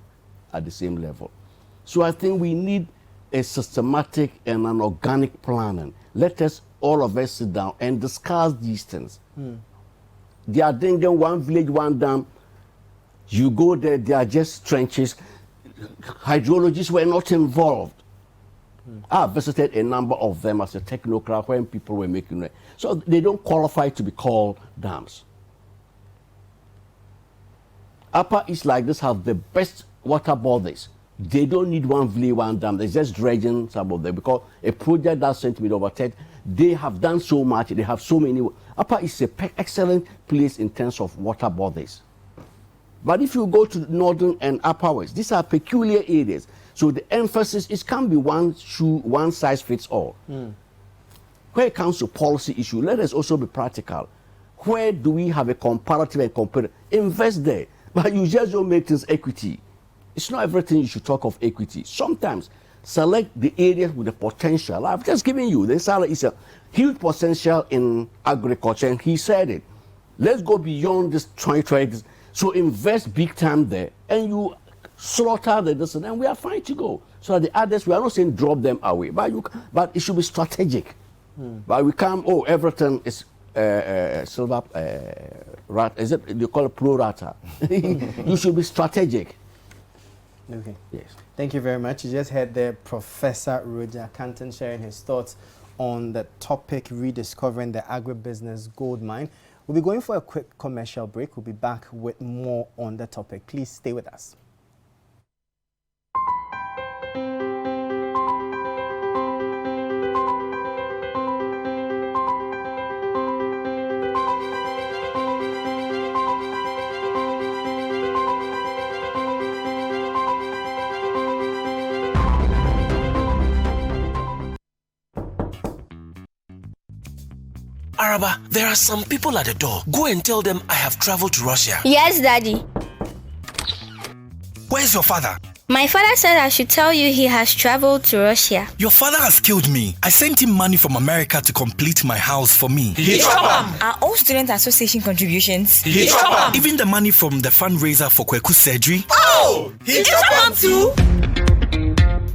at the same level? So I think we need a systematic and an organic planning. Let us, all of us, sit down and discuss these things. They are doing one village, one dam. You go there, they are just trenches. Hydrologists were not involved. I visited a number of them as a technocrat when people were making it. So they don't qualify to be called dams. Upper East like this have the best water bodies. They don't need one village, one dam. They're just dredging some of them because a project that's sent me over 10, they have done so much. They have so many. Upper East is an excellent place in terms of water bodies. But if you go to northern and upper west, these are peculiar areas. So the emphasis is can't be one size fits all. When it comes to policy issue, let us also be practical. Where do we have a comparative and comparative? Invest there. But you just don't make things equity. It's not everything you should talk of equity. Sometimes select the areas with the potential. I've just given you, this is a huge potential in agriculture, and he said it. Let's go beyond this trade. So invest big time there, and you slaughter the this, and we are fine to go. So the others, we are not saying drop them away, but it should be strategic. But we can't, everything is silver rat, is it, you call it pro rata. You should be strategic. Okay. Yes. Thank you very much. You just heard the Professor Roger Canton sharing his thoughts on the topic rediscovering the agribusiness gold mine. We'll be going for a quick commercial break. We'll be back with more on the topic. Please stay with us. Araba, there are some people at the door. Go and tell them I have traveled to Russia. Yes, Daddy. Where's your father? My father said I should tell you he has traveled to Russia. Your father has killed me. I sent him money from America to complete my house for me. Are all student association contributions? Even the money from the fundraiser for Kweku's surgery. Oh! He too?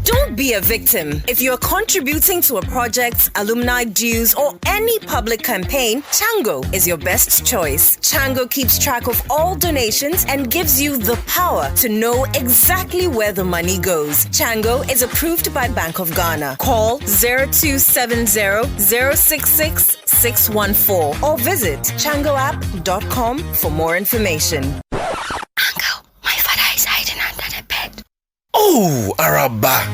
Don't be be a victim. If you're contributing to a project, alumni dues, or any public campaign, Chango is your best choice. Chango keeps track of all donations and gives you the power to know exactly where the money goes. Chango is approved by Bank of Ghana. Call 0270-066-614 or visit changoapp.com for more information. Uncle, my father is hiding under the bed. Oh, Araba.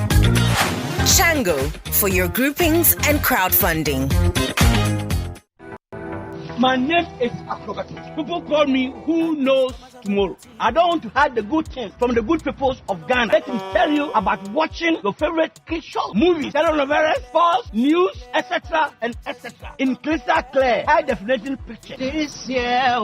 Chango for your groupings and crowdfunding. My name is Acrobatic. People call me Who Knows Tomorrow. I don't want to hide the good things from the good people of Ghana. Let me tell you about watching your favorite kid show, movies, telenovelas, sports, news, etc. and etc. in crystal clear, high definition picture. This year,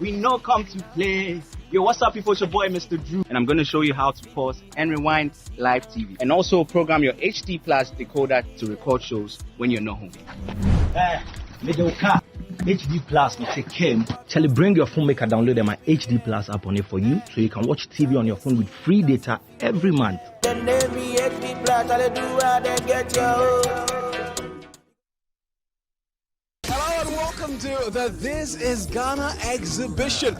we know come to play. Yo, what's up, people? It's your boy, Mr. Drew, and I'm going to show you how to pause and rewind live TV, and also program your HD Plus decoder to record shows when you're not home. Middle car. HD Plus, it's a came. Charlie, bring your phone, make a download my HD Plus app on it for you, so you can watch TV on your phone with free data every month. Hello and welcome to the This is Ghana exhibition.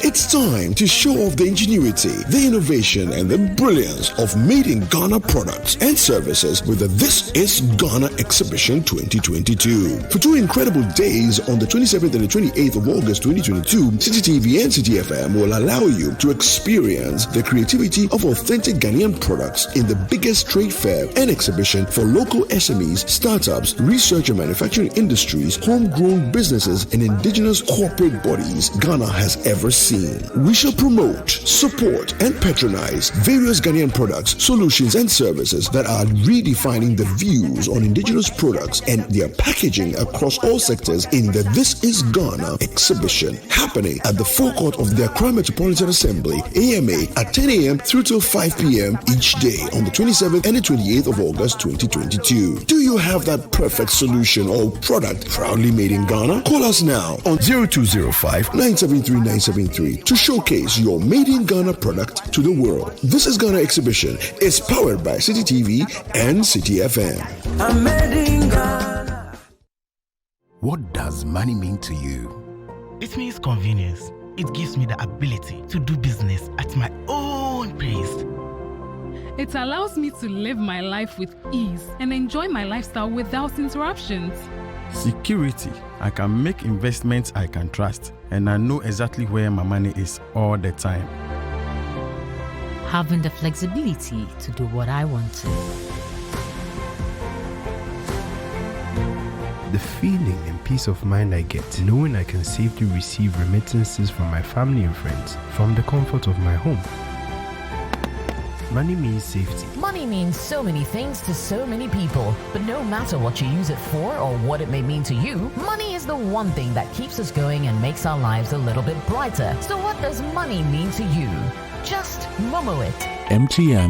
It's time to show off the ingenuity, the innovation, and the brilliance of made in Ghana products and services with the This is Ghana exhibition 2022. For 2 incredible days on the 27th and the 28th of August 2022, Citi TV and Citi FM will allow you to experience the creativity of authentic Ghanaian products in the biggest trade fair and exhibition for local SMEs, startups, research and manufacturing industries, homegrown businesses, and indigenous corporate bodies Ghana has ever seen. We shall promote, support, and patronize various Ghanaian products, solutions, and services that are redefining the views on indigenous products and their packaging across all sectors in the This is Ghana exhibition, happening at the forecourt of the Accra Metropolitan Assembly, AMA, at 10 a.m. through till 5 p.m. each day on the 27th and the 28th of August 2022. Do you have that perfect solution or product proudly made in Ghana? Call us now on 0205-973-973 to showcase your made in Ghana product to the world. This is Ghana exhibition is powered by Citi TV and Citi FM. I'm made in Ghana. What does money mean to you? It means convenience. It gives me the ability to do business at my own pace. It allows me to live my life with ease and enjoy my lifestyle without interruptions. Security. I can make investments I can trust, and I know exactly where my money is all the time. Having the flexibility to do what I want to. The feeling and peace of mind I get knowing I can safely receive remittances from my family and friends from the comfort of my home. Money means safety. Money means so many things to so many people, but no matter what you use it for or what it may mean to you, money is the one thing that keeps us going and makes our lives a little bit brighter. So what does money mean to you? Just Momo it. MTN.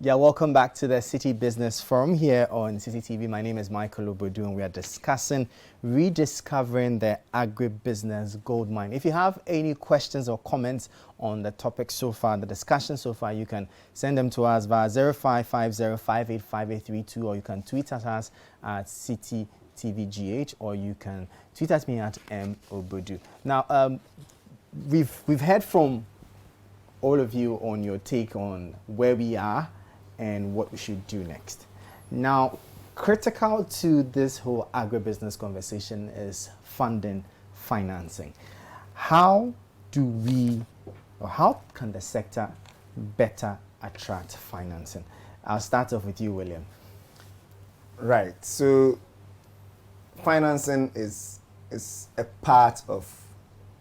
Yeah, welcome back to the Citi Business Forum here on Citi TV. My name is Michael Obodu and we are discussing rediscovering the agribusiness goldmine. If you have any questions or comments on the topic so far, the discussion so far, you can send them to us via 0550585832 or you can tweet at us at Citi TVGH or you can tweet at me at Obodu. Now, we've heard from all of you on your take on where we are and what we should do next. Now, critical to this whole agribusiness conversation is funding, financing. How do we, or how can the sector better attract financing? I'll start off with you, William. Right. So financing is a part of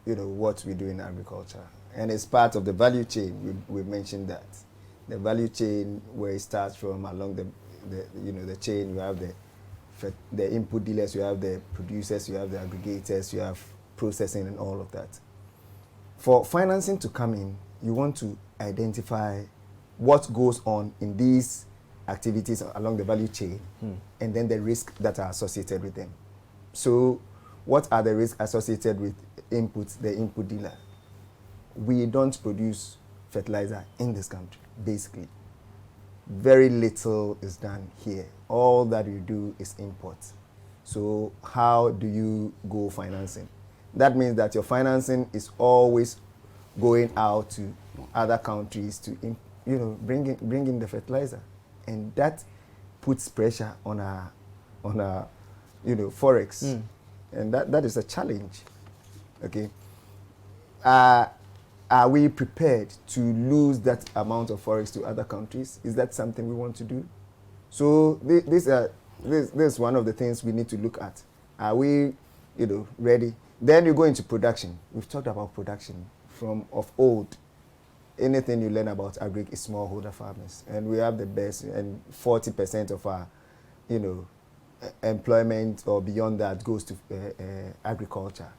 what we do in agriculture, and it's part of the value chain. We mentioned that the value chain where it starts from along the chain. You have the input dealers, you have the producers, you have the aggregators, you have processing and all of that. For financing to come in, you want to identify what goes on in these activities along the value chain, and then the risks that are associated with them. So what are the risks associated with inputs, the input dealer? We don't produce fertilizer in this country, basically. Very little is done here. All that we do is imports. So how do you go financing? That means that your financing is always going out to other countries to bring in the fertilizer, and that puts pressure on our forex, and that is a challenge. Okay, are we prepared to lose that amount of forex to other countries? Is that something we want to do? So this is one of the things we need to look at. Are we ready? Then you go into production. We've talked about production from of old. Anything you learn about agri is smallholder farmers, and we have the best, and 40% of our employment or beyond that goes to agriculture.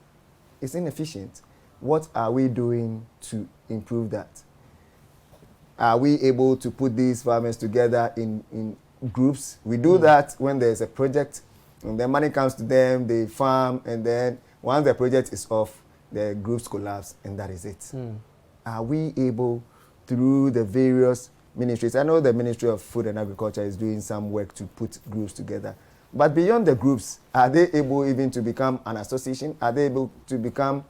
It's inefficient. What are we doing to improve that? Are we able to put these farmers together in groups? We do that when there's a project, and then money comes to them, they farm, and then once the project is off, the groups collapse, and that is it. Are we able, through the various ministries, I know the Ministry of Food and Agriculture is doing some work to put groups together, but beyond the groups, are they able even to become an association? Are they able to become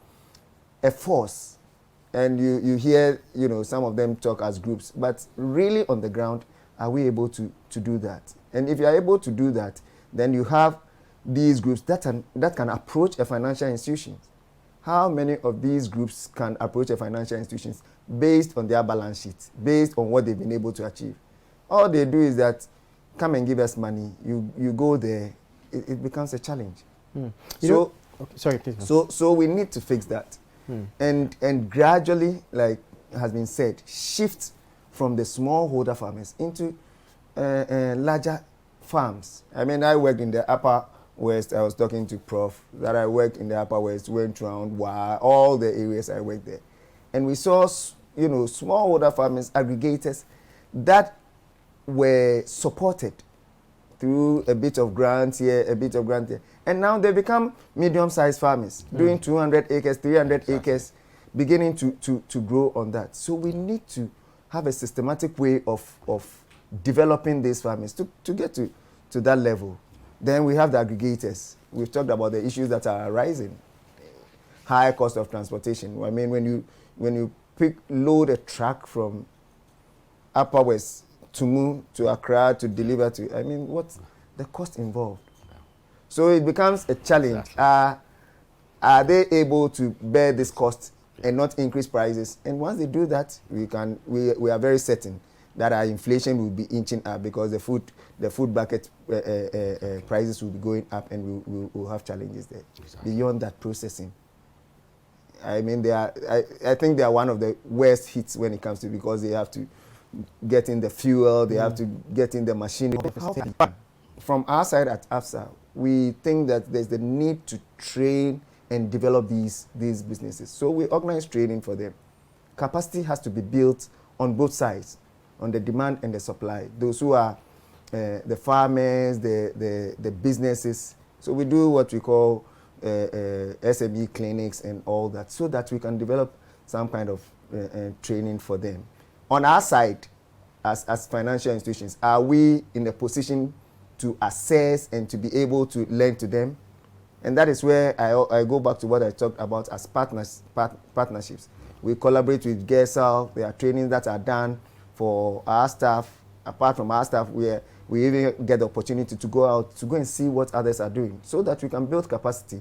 a force? And you hear some of them talk as groups, but really on the ground, are we able to do that? And if you are able to do that, then you have these groups that can approach a financial institution. How many of these groups can approach a financial institutions based on their balance sheet, based on what they've been able to achieve? All they do is that, come and give us money. You go there, it becomes a challenge. Sorry, please. So we need to fix that, and gradually, like has been said, shift from the smallholder farmers into larger farms. I mean, I worked in the Upper West. I was talking to Prof. that I worked in the Upper West, went around all the areas I worked there, and we saw smallholder farmers, aggregators that were supported through a bit of grants here, a bit of grant here, and now they become medium-sized farmers, doing 200 acres, 300 acres, beginning to grow on that. So we need to have a systematic way of developing these farmers to get to that level. Then we have the aggregators. We've talked about the issues that are arising. High cost of transportation. I mean, when you load a truck from Upper West to move to Accra to deliver to, I mean, what's the cost involved? So it becomes a challenge. Are they able to bear this cost and not increase prices? And once they do that, we are very certain that our inflation will be inching up, because the food bucket prices will be going up, and we'll have challenges there. Exactly. Beyond that, processing. I mean, I think they are one of the worst hits when it comes to, because they have to get in the fuel, they have to get in the machinery. From our side at AFSA, we think that there's the need to train and develop these businesses. So we organize training for them. Capacity has to be built on both sides, on the demand and the supply. Those who are the farmers, the businesses. So we do what we call SME clinics and all that, so that we can develop some kind of training for them. On our side, as financial institutions, are we in a position to assess and to be able to lend to them? And that is where I go back to what I talked about as partnerships. We collaborate with GESAL. There are trainings that are done for our staff. Apart from our staff, we even get the opportunity to go out, to go and see what others are doing, so that we can build capacity.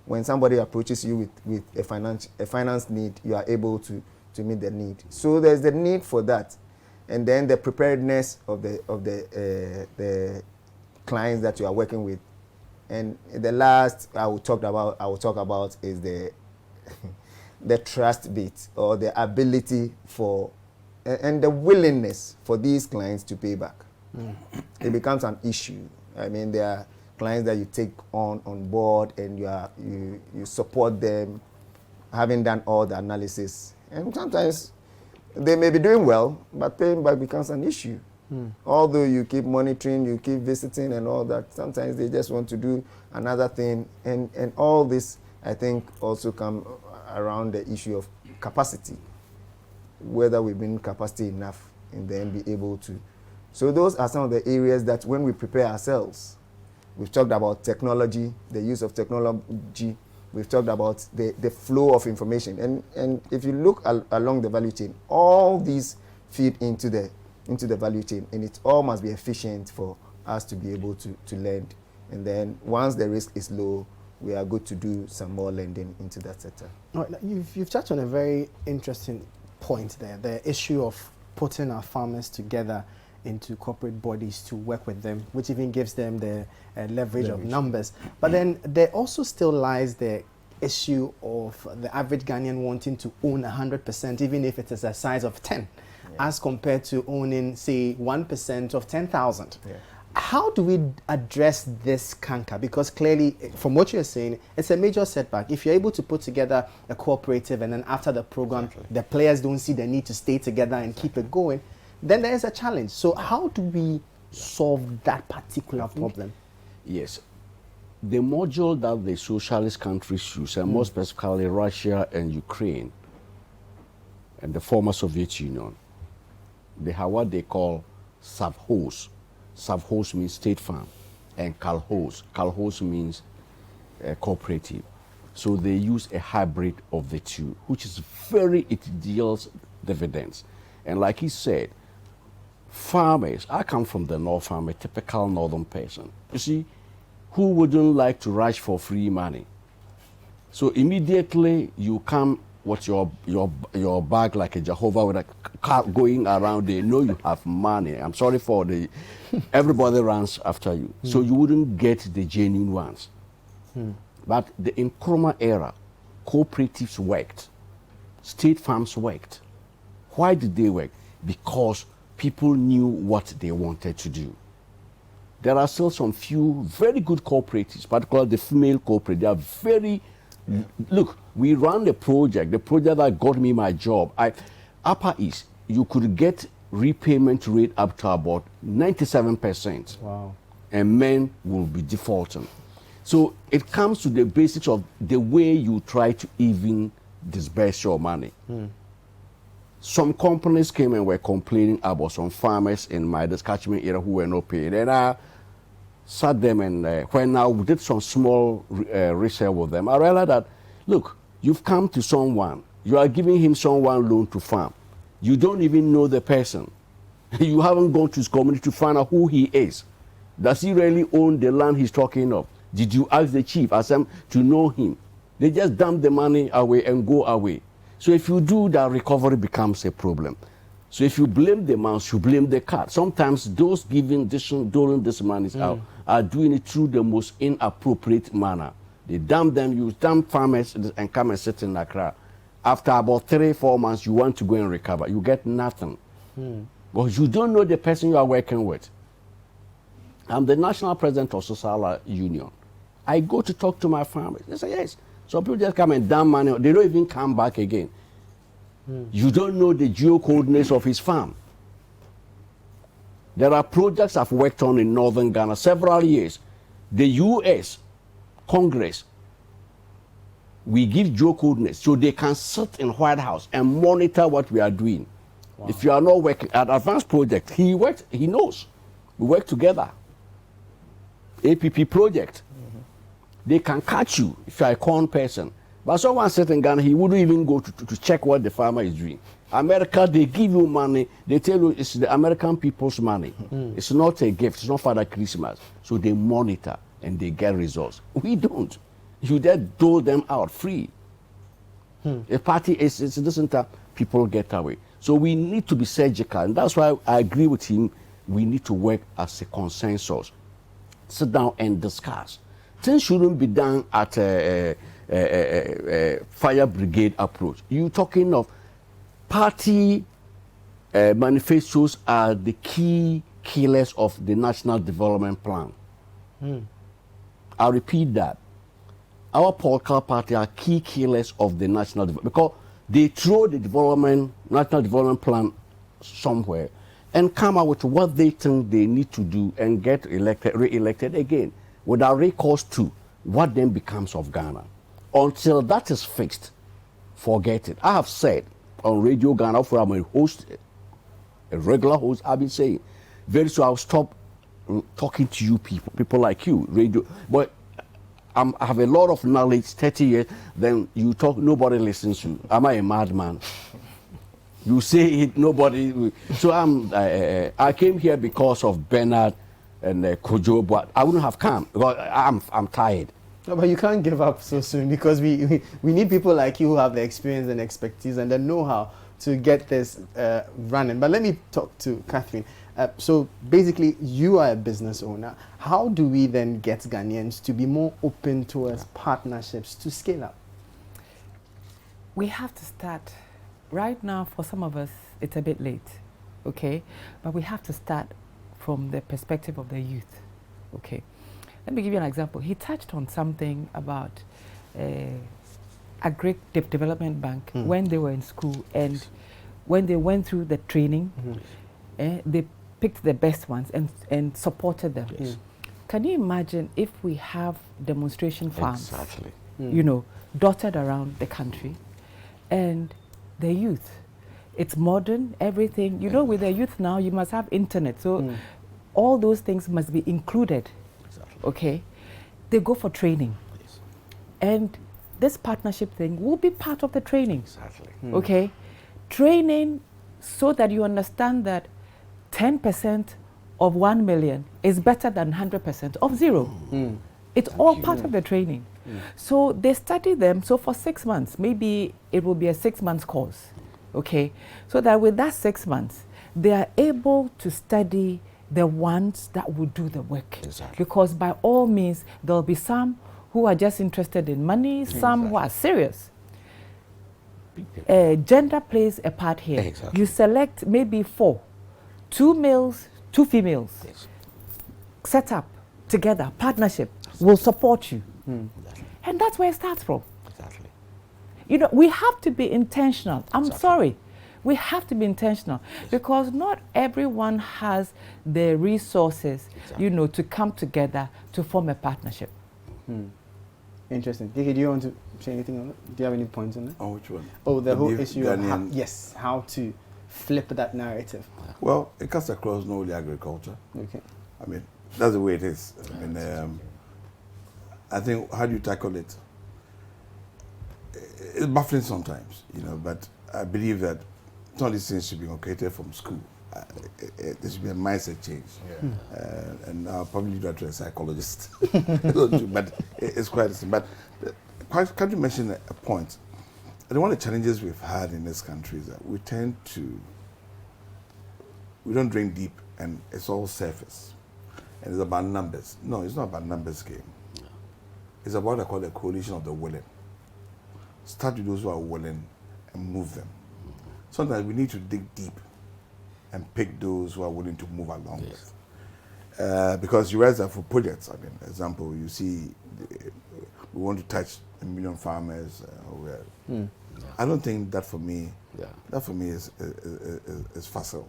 When somebody approaches you with a finance need, you are able to meet the need. So there's the need for that. and then the preparedness of the clients that you are working with. And the last I will talk about is the the trust bit, or the ability for and the willingness for these clients to pay back. It becomes an issue. I mean, there are clients that you take on board, and you support them, having done all the analysis, and sometimes they may be doing well, but paying back becomes an issue. Although you keep monitoring, you keep visiting and all that, sometimes they just want to do another thing. And all this, I think, also come around the issue of capacity, whether we bring capacity enough and then be able to. So those are some of the areas that when we prepare ourselves, we've talked about technology, the use of technology, we've talked about the flow of information. And if you look along the value chain, all these feed into the value chain, and it all must be efficient for us to be able to lend. And then once the risk is low, we are good to do some more lending into that sector. Right, you've touched on a very interesting point there, the issue of putting our farmers together into corporate bodies to work with them, which even gives them the leverage of numbers. But then there also still lies the issue of the average Ghanaian wanting to own 100%, even if it is a size of 10. As compared to owning, say, 1% of 10,000. Yeah. How do we address this canker? Because clearly, from what you're saying, it's a major setback. If you're able to put together a cooperative, and then after the program, the players don't see the need to stay together and keep it going, then there is a challenge. So how do we solve that particular problem? Yes. The module that the socialist countries use, and more specifically Russia and Ukraine, and the former Soviet Union, they have what they call savhos. Savhos means state farm, and kalhos. Kalhos means cooperative. So they use a hybrid of the two, which is it yields dividends. And like he said, farmers, I come from the north, I'm a typical northern person. You see, who wouldn't like to rush for free money? So immediately you come with your bag like a Jehovah with a car going around, they know you have money. I'm sorry for everybody runs after you. So you wouldn't get the genuine ones. But in the Nkrumah era, cooperatives worked. State farms worked. Why did they work? Because people knew what they wanted to do. There are still some few very good cooperatives, particularly the female cooperatives. They are very, look, we ran the project that got me my job. Upper East, you could get repayment rate up to about 97%. Wow. And men will be defaulting. So it comes to the basics of the way you try to even disburse your money. Some companies came and were complaining about some farmers in my catchment area who were not paying. And I sat them, and when I did some small research with them, I realized that, look, you've come to someone, you are giving him someone loan to farm. You don't even know the person. You haven't gone to his community to find out who he is. Does he really own the land he's talking of? Did you ask the chief, ask them to know him? They just dump the money away and go away. So if you do that, recovery becomes a problem. So if you blame the mouse, you blame the cat. Sometimes those doling this money out are doing it through the most inappropriate manner. They dump them, you dump farmers and come and sit in Accra. After about 3-4 months, you want to go and recover. You get nothing. Because you don't know the person you are working with. I'm the national president of Social Union. I go to talk to my farmers. They say, yes. Some people just come and dump money. They don't even come back again. You don't know the geo-coordinates of his farm. There are projects I've worked on in northern Ghana several years. The U.S. Congress, we give geo-coordinates so they can sit in White House and monitor what we are doing. Wow. If you are not working at advanced project, he knows. We work together. APP project. They can catch you if you are a corn person. But someone sitting in Ghana, he wouldn't even go to check what the farmer is doing. America, they give you money. They tell you it's the American people's money. It's not a gift. It's not Father Christmas. So they monitor and they get results. We don't. You just dole them out free. A party is doesn't people get away. So we need to be surgical, and that's why I agree with him. We need to work as a consensus, sit down and discuss. Things shouldn't be done at a fire brigade approach. You talking of party manifestos are the key killers of the National Development Plan. I'll repeat that. Our political party are key killers of the national development because they throw the national development plan somewhere and come out with what they think they need to do and get re-elected again without recourse to what then becomes of Ghana. Until that is fixed, forget it. I have said on Radio Ghana, for I'm a host, a regular host, I've been saying, very soon I'll stop talking to you people like you, radio. But I have a lot of knowledge, 30 years, then you talk, nobody listens to you. Am I a madman? You say it, nobody. So I came here because of Bernard and Kojo, but I wouldn't have come because I'm tired. No, but you can't give up so soon because we need people like you who have the experience and expertise and the know-how to get this running. But let me talk to Catherine. So basically, you are a business owner. How do we then get Ghanaians to be more open towards partnerships to scale up? We have to start. Right now, for some of us, it's a bit late, okay? But we have to start from the perspective of the youth, okay? Let me give you an example. He touched on something about Development Bank when they were in school and when they went through the training, they picked the best ones and supported them. Yes. Can you imagine if we have demonstration farms, Exactly. you know, dotted around the country, and the youth, it's modern, everything. You know, with the youth now, you must have internet. So all those things must be included, okay? They go for training. And this partnership thing will be part of the training. Exactly. Okay? Training so that you understand that 10% of 1 million is better than 100% of zero. It's all part of the training. So they study them. So for 6 months, maybe it will be a 6 months course. Okay? So that with that 6 months, they are able to study the ones that will do the work. Exactly. Because by all means, there'll be some who are just interested in money, some who are serious. Gender plays a part here. Exactly. You select maybe 4, 2 males, 2 females. Yes. Set up together, partnership, will support you. And that's where it starts from. Exactly. You know, we have to be intentional. I'm sorry. We have to be intentional because not everyone has the resources, you know, to come together to form a partnership. Interesting. Dike, do you want to say anything on it? Do you have any points on it? Oh, which one? Oh, the whole issue of how to flip that narrative. Well, it cuts across not only agriculture. Okay. I mean, that's the way it is. I mean, I think, how do you tackle it? It's baffling sometimes, you know, but I believe that some of these things should be created from school. There should be a mindset change. And I'll probably do that to a psychologist. But it's quite the same. But can't you mention a point? And one of the challenges we've had in this country is that we don't drink deep and it's all surface. And it's about numbers. No, it's not about numbers game. It's about what I call the coalition of the willing. Start with those who are willing and move them. Sometimes we need to dig deep and pick those who are willing to move along with. Because you realize that for projects, I mean, example, you see, we want to touch 1 million farmers. I don't think that for me, is facile.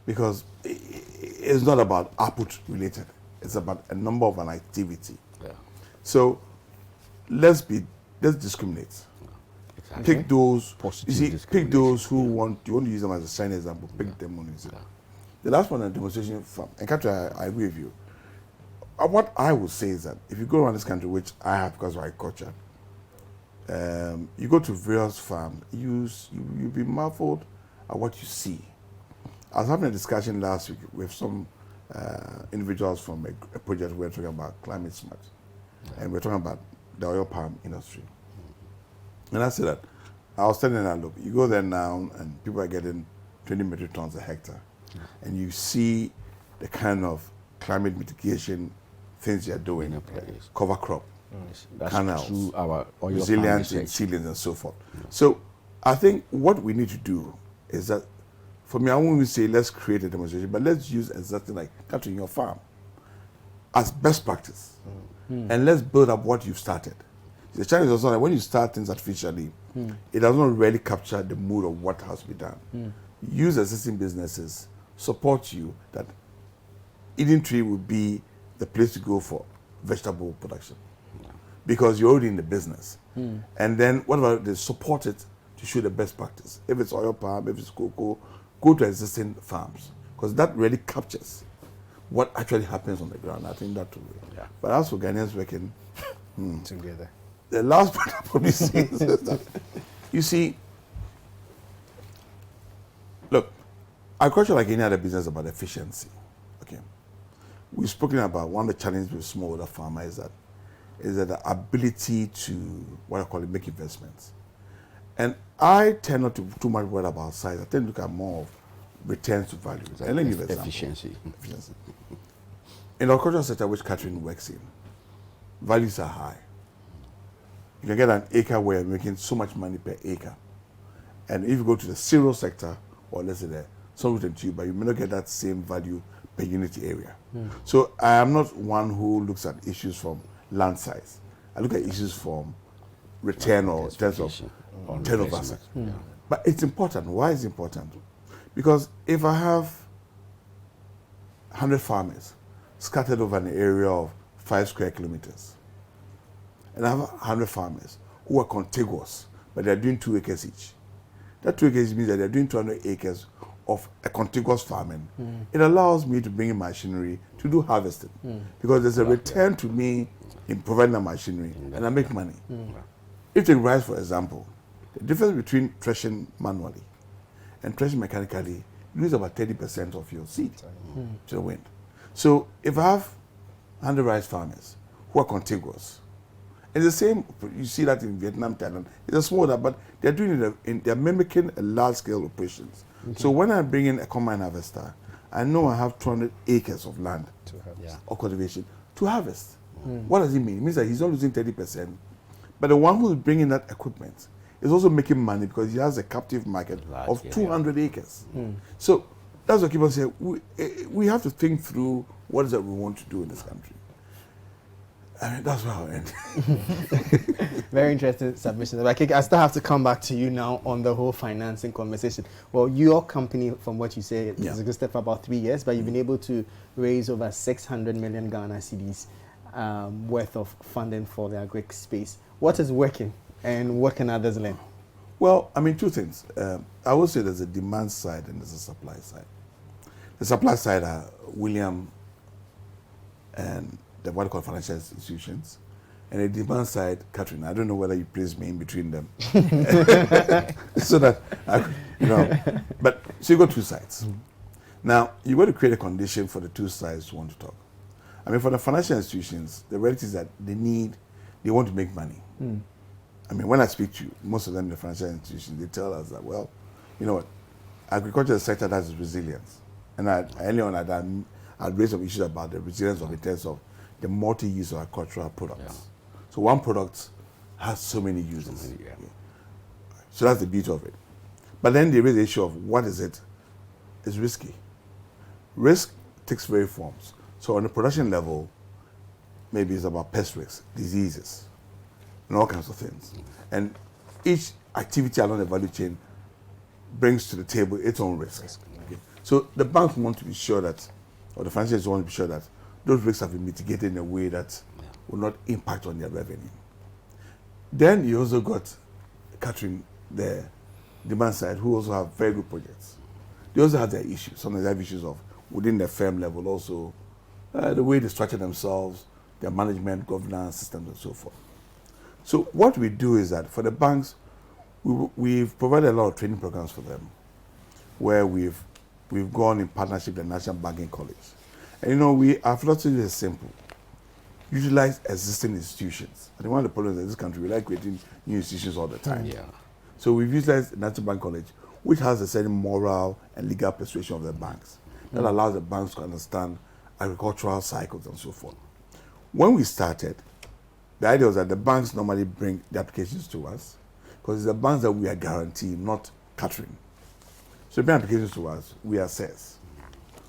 Because it's not about output related. It's about a number of an activity. So let's discriminate. Pick those. Pick those who want. You want to use them as a sign example. Pick them on it. The last one, a demonstration farm. And Katra, I agree with you. What I would say is that if you go around this country, which I have because of agriculture, you go to various farms. You'll be marveled at what you see. I was having a discussion last week with some individuals from a project we were talking about climate smart, and we're talking about the oil palm industry. And I said that, I was telling them, look, you go there now and people are getting 20 metric tons a hectare, and you see the kind of climate mitigation things you're doing, cover crop, canals, through our oil resilience in seedlings and so forth. So I think what we need to do is that, for me, I won't even say let's create a demonstration, but let's use exactly like cutting your farm as best practice. And let's build up what you've started. The challenge is also that when you start things artificially, it does not really capture the mood of what has to be done. Use existing businesses, support you, that Eden Tree will be the place to go for vegetable production. Because you're already in the business. And then what about they support it to show the best practice? If it's oil palm, if it's cocoa, go to existing farms. Because that really captures what actually happens on the ground. I think that will be. But as for Ghanaians working together, the last part I probably say is that, you see, look, agriculture, like any other business, is about efficiency. Okay, we've spoken about one of the challenges with smallholder farmers is that the ability to, what I call it, make investments. And I tend not to too much worry about size. I tend to look at more of returns to value. And let me give an example. Efficiency. In the agricultural sector, which Catherine works in, values are high. You can get an acre where you're making so much money per acre. And if you go to the cereal sector, or let's say the sunroot and tuber, you may not get that same value per unit area. So I am not one who looks at issues from land size. I look at issues from return or terms of turnover. But it's important. Why is it important? Because if I have 100 farmers scattered over an area of 5 square kilometers, and I have 100 farmers who are contiguous, but they're doing 2 acres each. That 2 acres means that they're doing 200 acres of a contiguous farming. It allows me to bring in machinery to do harvesting, because there's a return to me in providing the machinery, and I make money. If you take rice, for example, the difference between threshing manually and threshing mechanically, you lose about 30% of your seed to the wind. So if I have 100 rice farmers who are contiguous, it's the same, you see that in Vietnam, Thailand, it's a smaller, but they're doing it, they're mimicking a large-scale operations. So when I bring in a combine harvester, I know I have 200 acres of land or cultivation to harvest. What does it mean? It means that he's not losing 30%, but the one who's bringing that equipment is also making money because he has a captive market of 200 acres. So that's what people say. We have to think through what is it we want to do in this country. I mean, that's where I'll end. Very interesting submission. I still have to come back to you now on the whole financing conversation. Well, your company, from what you say, has existed for about 3 years, but you've been able to raise over 600 million Ghana cedis worth of funding for the agri space. What is working and what can others learn? Well, I mean, 2 things. I would say there's a demand side and there's a supply side. The supply side are William and the what I call financial institutions, and the demand side, Catherine. I don't know whether you place me in between them, so that But so you got 2 sides. Now you got to create a condition for the 2 sides to want to talk. I mean, for the financial institutions, the reality is that they want to make money. I mean, when I speak to most of them in the financial institutions, they tell us that, well, you know what, agriculture is a sector that is resilience. And earlier on, I'd raised some issues about the resilience of in terms of the multi-use of agricultural products. So one product has so many uses. So that's the beauty of it. But then there is the issue of what is it? It's risky. Risk takes various forms. So on the production level, maybe it's about pest risks, diseases, and all kinds of things. And each activity along the value chain brings to the table its own risk. So the banks want to be sure that, or the financiers want to be sure that those risks have been mitigated in a way that will not impact on their revenue. Then you also got, Catherine, the demand side, who also have very good projects. They also have their issues. Sometimes they have issues of within the firm level also, the way they structure themselves, their management, governance systems, and so forth. So what we do is that for the banks, we've provided a lot of training programs for them, where we've gone in partnership with the National Banking College. And our philosophy is simple. Utilize existing institutions. And one of the problems in this country, we like creating new institutions all the time. So we've utilized the National Banking College, which has a certain moral and legal persuasion of the banks that allows the banks to understand agricultural cycles and so forth. When we started, the idea was that the banks normally bring the applications to us because it's the banks that we are guaranteeing, not catering. So they bring applications to us, we assess.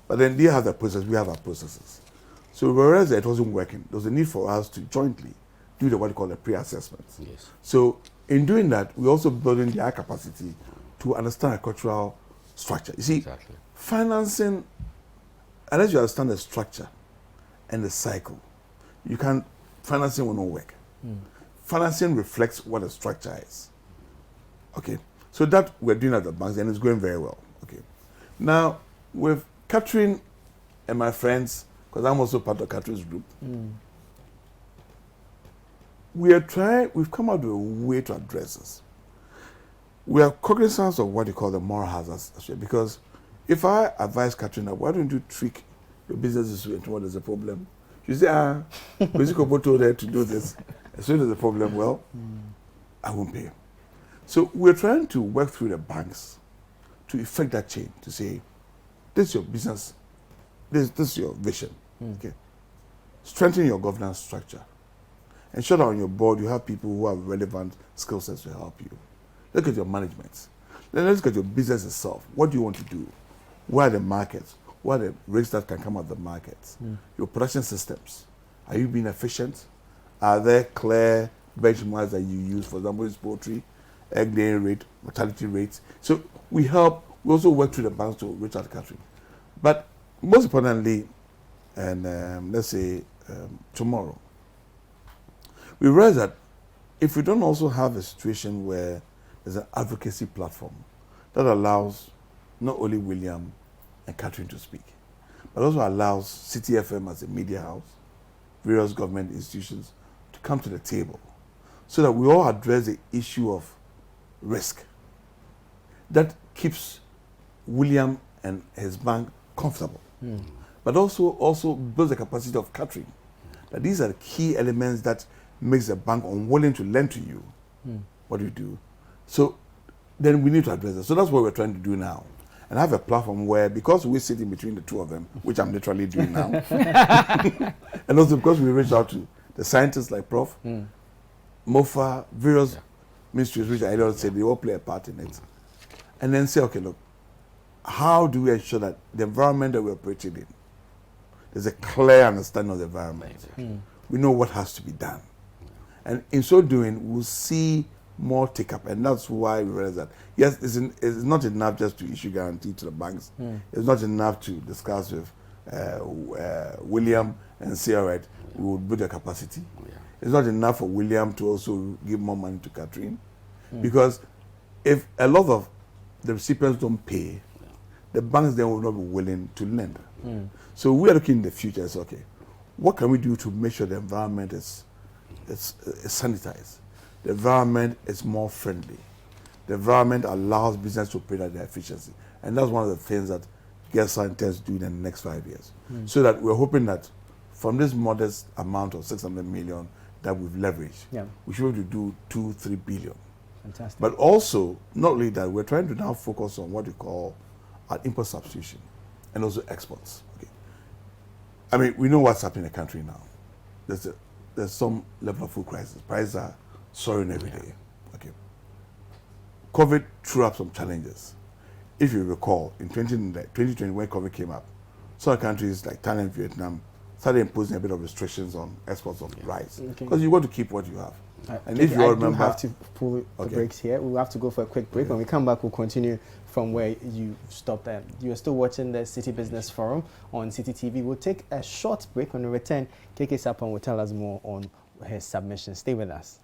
But then they have the process, we have our processes. So we realized that it wasn't working. There was a need for us to jointly do what we call the pre-assessments. Yes. So in doing that, we're also building their capacity to understand agricultural structure. You see, financing, unless you understand the structure and the cycle, financing will not work. Financing reflects what the structure is. Okay, so that we're doing at the banks and it's going very well. Okay, now with Catherine and my friends, because I'm also part of Catherine's group, we've come up with a way to address this. We are cognizant of what you call the moral hazards, because if I advise Catherine, why don't you tweak your business this way and what is the problem? She say, basically, told her to do this. As soon as there's a problem, well, I won't pay. So we're trying to work through the banks to effect that change, to say, this is your business, this is your vision. Okay. Strengthen your governance structure. Ensure that on your board you have people who have relevant skill sets to help you. Look at your management. Then let's look at your business itself. What do you want to do? Where are the markets? What are the risks that can come out of the markets? Your production systems. Are you being efficient? Are there clear benchmarks that you use? For example, it's poultry, egg laying rate, mortality rates. So we also work through the banks to reach out to Catherine. But most importantly, and let's say tomorrow, we realize that if we don't also have a situation where there's an advocacy platform that allows not only William and Catherine to speak, but also allows Citi FM as a media house, various government institutions to come to the table so that we all address the issue of risk that keeps William and his bank comfortable, but also builds the capacity of Catherine. That these are the key elements that makes the bank unwilling to lend to you. What do you do? So then we need to address it. So that's what we're trying to do now. And have a platform where, because we're sitting between the two of them, which I'm literally doing now, and also because we reached out to the scientists like Prof, MOFA, various ministries, which I don't say, they all play a part in it. And then say, okay, look, how do we ensure that the environment that we're operating in, there's a clear understanding of the environment. We know what has to be done. And in so doing, we'll see more take up, and that's why we realize that yes, it's not enough just to issue guarantee to the banks. It's not enough to discuss with William and say, all right, we will build a capacity. It's not enough for William to also give more money to Catherine, because if a lot of the recipients don't pay, the banks then will not be willing to lend. So we are looking in the future. It's okay, what can we do to make sure the environment is sanitized? The environment is more friendly. The environment allows business to operate at their efficiency. And that's one of the things that GESA intends to do in the next 5 years. So that we're hoping that from this modest amount of 600 million that we've leveraged, we should be able to do 2-3 billion. Fantastic. But also, not only that, we're trying to now focus on what we call our import substitution and also exports. Okay. I mean, we know what's happening in the country now. There's some level of food crisis. Prices are soaring every day. Okay. COVID threw up some challenges. If you recall, in 2020 when COVID came up, some countries like Thailand and Vietnam started imposing a bit of restrictions on exports of rice, because you want to keep what you have. And if you all remember, have to pull the brakes here. We'll have to go for a quick break. When we come back, we'll continue from where you stopped at. You are still watching the Citi Business Forum on Citi TV. We'll take a short break. When we return, KK Sapon will tell us more on his submission. Stay with us.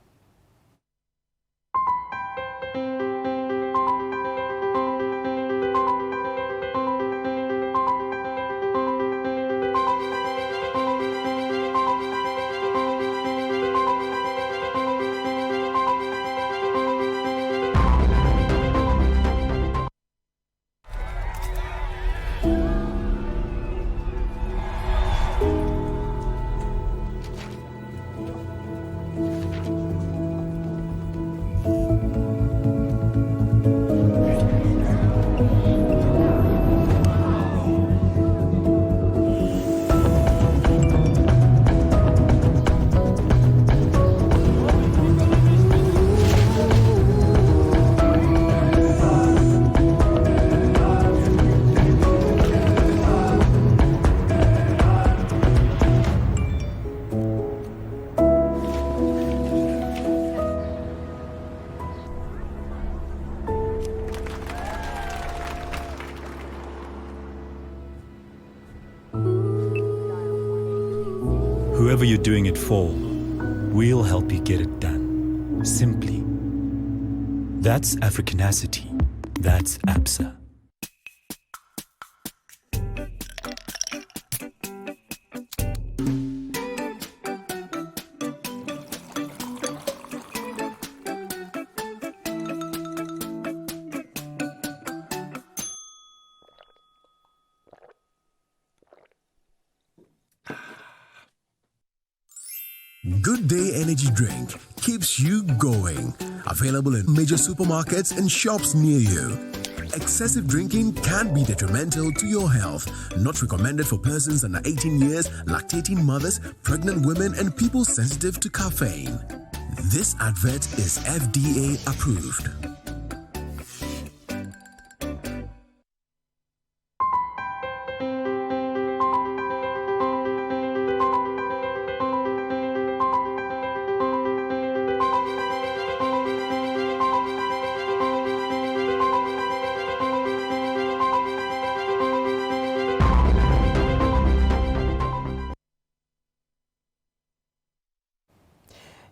Whoever you're doing it for, we'll help you get it done. Simply. That's Africanacity. That's APSA. Good Day Energy Drink keeps you going. Available in major supermarkets and shops near you. Excessive drinking can be detrimental to your health. Not recommended for persons under 18 years, lactating mothers, pregnant women, and people sensitive to caffeine. This advert is FDA approved.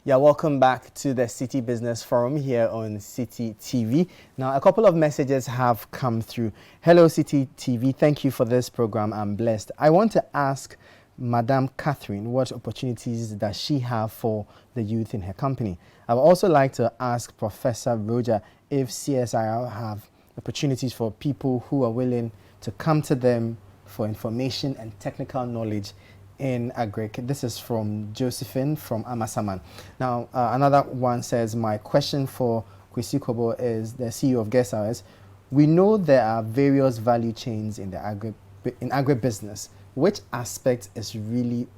Yeah, welcome back to the Citi Business Forum here on Citi TV. Now, a couple of messages have come through. Hello, Citi TV. Thank you for this program. I'm blessed. I want to ask Madame Catherine what opportunities does she have for the youth in her company. I would also like to ask Professor Roger if CSIR have opportunities for people who are willing to come to them for information and technical knowledge in agric. This is from Josephine from Amasaman. Now, another one says, my question for Kwesi Kobo is the CEO of Guest Hours. We know there are various value chains in the agribusiness. Which aspect is really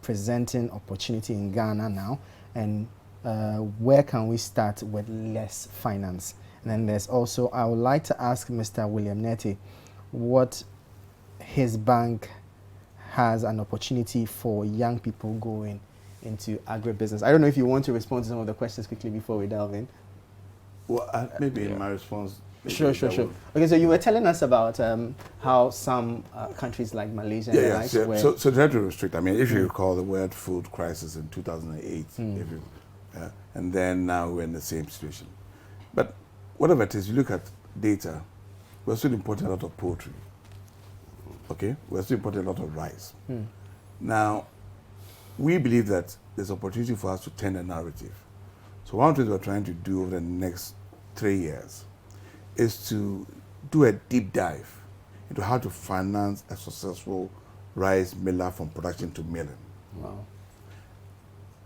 presenting opportunity in Ghana now, and where can we start with less finance? And then there's also, I would like to ask Mr. William Neti what his bank has an opportunity for young people going into agribusiness. I don't know if you want to respond to some of the questions quickly before we delve in. Well, maybe in my response. Sure. Okay, so you were telling us about how some countries like Malaysia and the likes were... So try to restrict. I mean, if you recall the World Food Crisis in 2008, and then now we're in the same situation. But whatever it is, you look at data, we're still importing a lot of poultry. Okay, we're still importing a lot of rice. Now, we believe that there's opportunity for us to turn the narrative. So one of the things we're trying to do over the next 3 years is to do a deep dive into how to finance a successful rice miller from production to milling. Wow.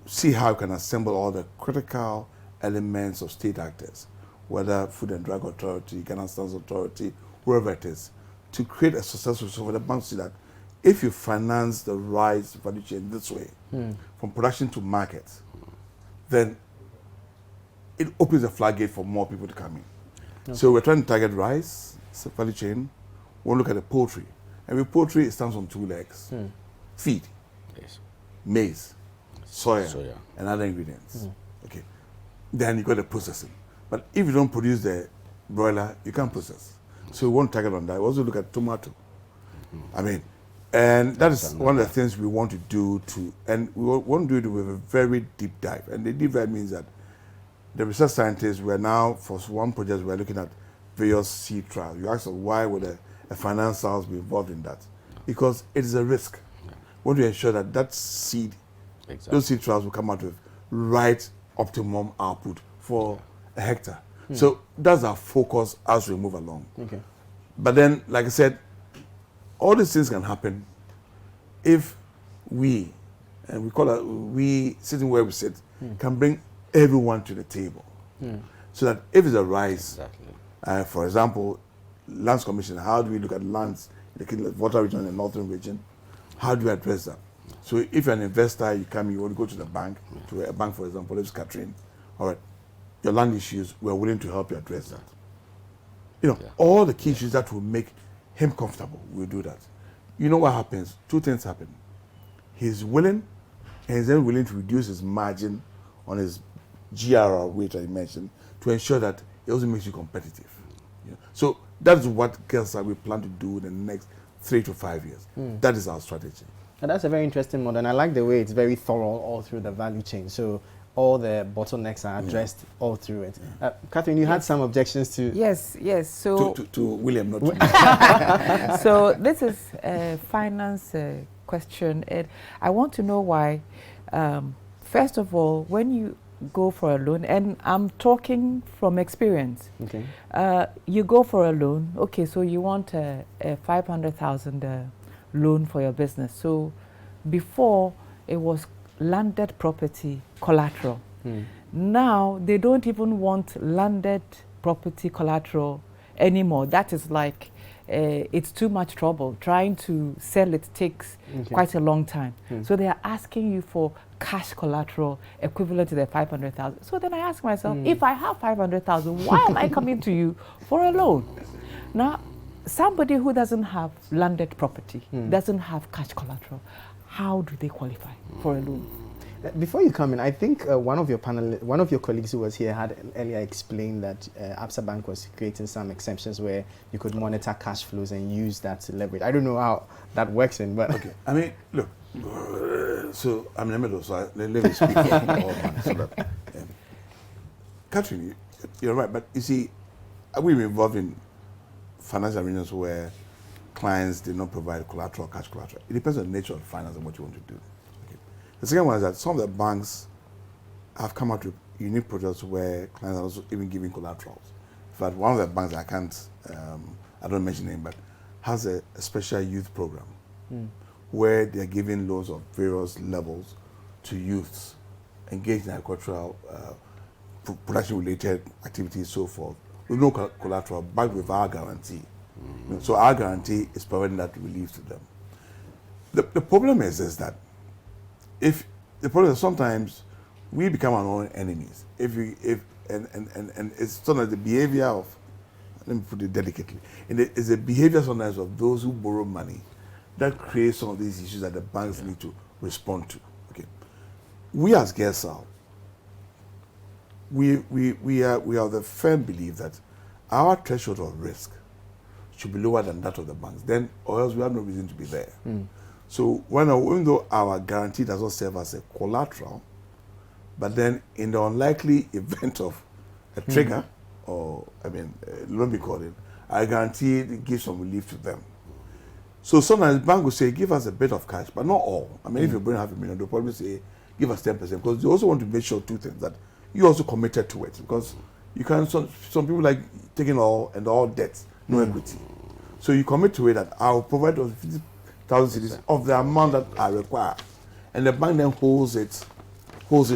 See how we can assemble all the critical elements of state actors, whether Food and Drug Authority, Ghana Standards Authority, wherever it is, to create a successful so for the bank to see that if you finance the rice value chain this way, from production to market, then it opens a floodgate for more people to come in. Okay. So we're trying to target rice, value chain. We'll look at the poultry. And with poultry, it stands on 2 legs. Feed, maize, soya, and other ingredients. Okay. Then you got the processing. But if you don't produce the broiler, you can't process. So we won't target on that. We also look at tomato. I mean, and that is one of the things we want to do and we want to do it with a very deep dive. And the deep dive means that the research scientists, we're now, for one project, we're looking at various seed trials. You ask us why would a finance house be involved in that? Because it is a risk. We want to ensure that that seed, those seed trials will come out with right optimum output for a hectare. So that's our focus as we move along. Okay. But then, like I said, all these things can happen if we, and we call it, we sitting where we sit, can bring everyone to the table. So that if it's a rice, for example, lands commission, how do we look at lands in the water region and the northern region? How do we address that? So if you're an investor, you come, you want to go to the bank, to a bank, for example, let's Catherine, all right, your land issues, we're willing to help you address that. You know, all the key issues that will make him comfortable, we'll do that. You know what happens? 2 things happen. He's willing, and he's then willing to reduce his margin on his GRR rate I mentioned to ensure that it also makes you competitive. So that's what we plan to do in the next 3 to 5 years. That is our strategy. And that's a very interesting model, and I like the way it's very thorough all through the value chain. So all the bottlenecks are addressed all through it. Catherine, you had some objections to... Yes. So to William, not to me. So this is a finance question. I want to know why, first of all, when you go for a loan, and I'm talking from experience. Okay. You go for a loan. Okay, so you want a 500,000 loan for your business. So before it was landed property collateral. Now they don't even want landed property collateral anymore. That is like it's too much trouble. Trying to sell it takes quite a long time. So they are asking you for cash collateral equivalent to the 500,000. So then I ask myself, if I have 500,000, why am I coming to you for a loan? Now, somebody who doesn't have landed property, doesn't have cash collateral, how do they qualify for a loan? Before you come in, I think one of your colleagues who was here had earlier explained that Absa Bank was creating some exemptions where you could monitor cash flows and use that to leverage. I don't know how that works in, but okay. I mean, look. So I'm in the middle, so let me speak for all banks. So that, Catherine, you're right, but you see, we've been involved in financial arrangements where clients did not provide collateral, cash collateral. It depends on the nature of the finance and what you want to do. Okay. The second one is that some of the banks have come out with unique products where clients are also even giving collaterals. In fact, one of the banks, I don't mention name, but has a special youth program where they're giving loans of various levels to youths engaged in agricultural production-related activities, so forth, with no collateral, backed with our guarantee. So our guarantee is providing that relief to them. The problem is that sometimes we become our own enemies. And it's sort of the behavior of, let me put it delicately, it's the behavior sometimes of those who borrow money that creates some of these issues that the banks need to respond to. Okay, we as GESAL, we are the firm belief that our threshold of risk should be lower than that of the banks. Then, or else we have no reason to be there. So even though our guarantee does not serve as a collateral, but then in the unlikely event of a trigger, or loan be called it, our guarantee gives some relief to them. So sometimes the bank will say, give us a bit of cash, but not all. If you bring $500,000, they'll probably say, give us 10%, because they also want to make sure two things, that you also committed to it, because you can, some people like taking all debts, no equity. So you commit to it that I'll provide those 50,000 cedis of the amount that I require, and the bank then holds it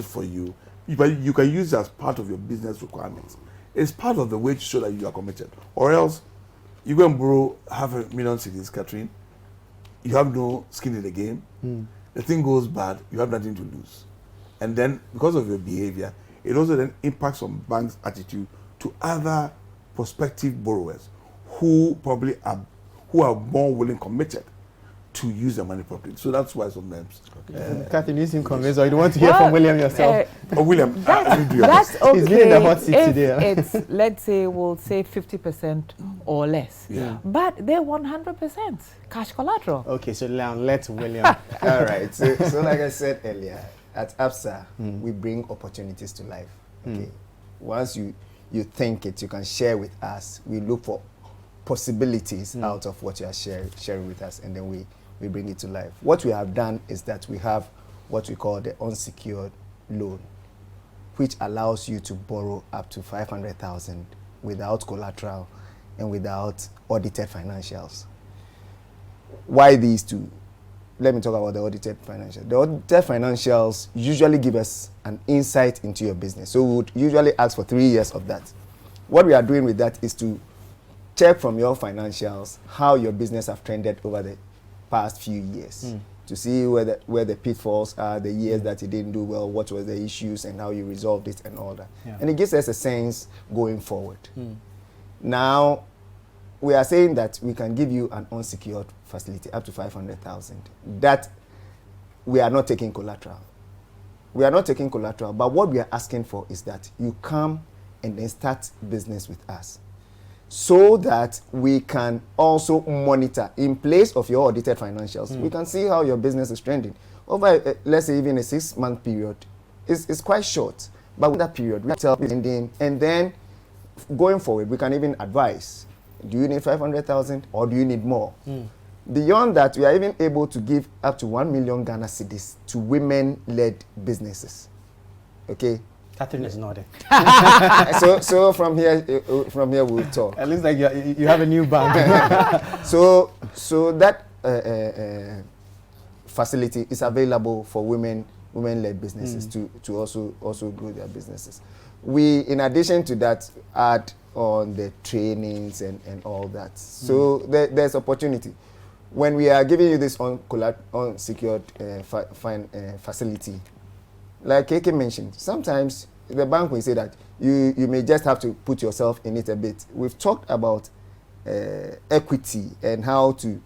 for you. But you can use it as part of your business requirements. It's part of the way to show that you are committed, or else you go and borrow 500,000 cedis, Catherine. You have no skin in the game. The thing goes bad, you have nothing to lose. And then, because of your behavior, it also then impacts on banks' attitude to other prospective borrowers who are more willing, committed to use the money properly. So that's why sometimes. Catherine, you seem convinced, or you want to hear from William yourself? William, that's okay. He's been in the hot seat if today. It's, let's say, we'll say 50% or less. But they're 100% cash collateral. Okay, so now let William. All right. So like I said earlier, at ABSA, we bring opportunities to life. Okay. Once you think it, you can share with us. We look for possibilities out of what you are sharing with us, and then we bring it to life. What we have done is that we have what we call the unsecured loan, which allows you to borrow up to 500,000 without collateral and without audited financials. Why these two? Let me talk about the audited financials. The audited financials usually give us an insight into your business. So we would usually ask for 3 years of that. What we are doing with that is to check from your financials how your business have trended over the past few years, to see where the pitfalls are, the years that you didn't do well, what were the issues, and how you resolved it and all that. And it gives us a sense going forward. Now, we are saying that we can give you an unsecured facility up to 500,000. That we are not taking collateral. We are not taking collateral, but what we are asking for is that you come and then start business with us. so that we can also monitor in place of your audited financials. We can see how your business is trending. Over, let's say, even a 6-month period, it's quite short. But with that period, we tell people, and then going forward, we can even advise, do you need 500,000 or do you need more? Beyond that, we are even able to give up to 1 million Ghana cedis to women-led businesses. Okay? Catherine is nodding. so from here we'll talk. It looks like you have a new bank. so that facility is available for women-led businesses to also grow their businesses. We, in addition to that, add on the trainings and all that. So there's opportunity. When we are giving you this unsecured facility, like KK mentioned, sometimes the bank will say that you may just have to put yourself in it a bit. We've talked about equity and how to,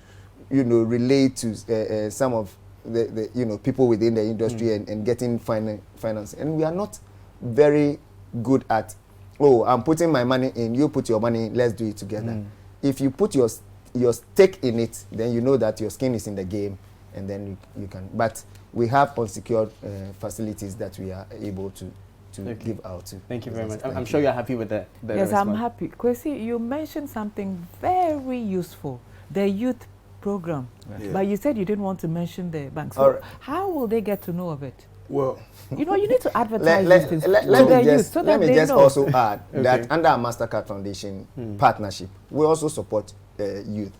relate to some of the people within the industry and getting finance. And we are not very good at, I'm putting my money in, you put your money in, let's do it together. If you put your stake in it, then you know that your skin is in the game, and then you can. But we have unsecured facilities that we are able to give out to. Thank you very much. I'm sure you're happy with the Yes, response. I'm happy. Kwesi, you mentioned something very useful, the youth program. But you said you didn't want to mention the bank. So how will they get to know of it? Well, you need to advertise this let me just also add that under our MasterCard Foundation partnership, we also support youth.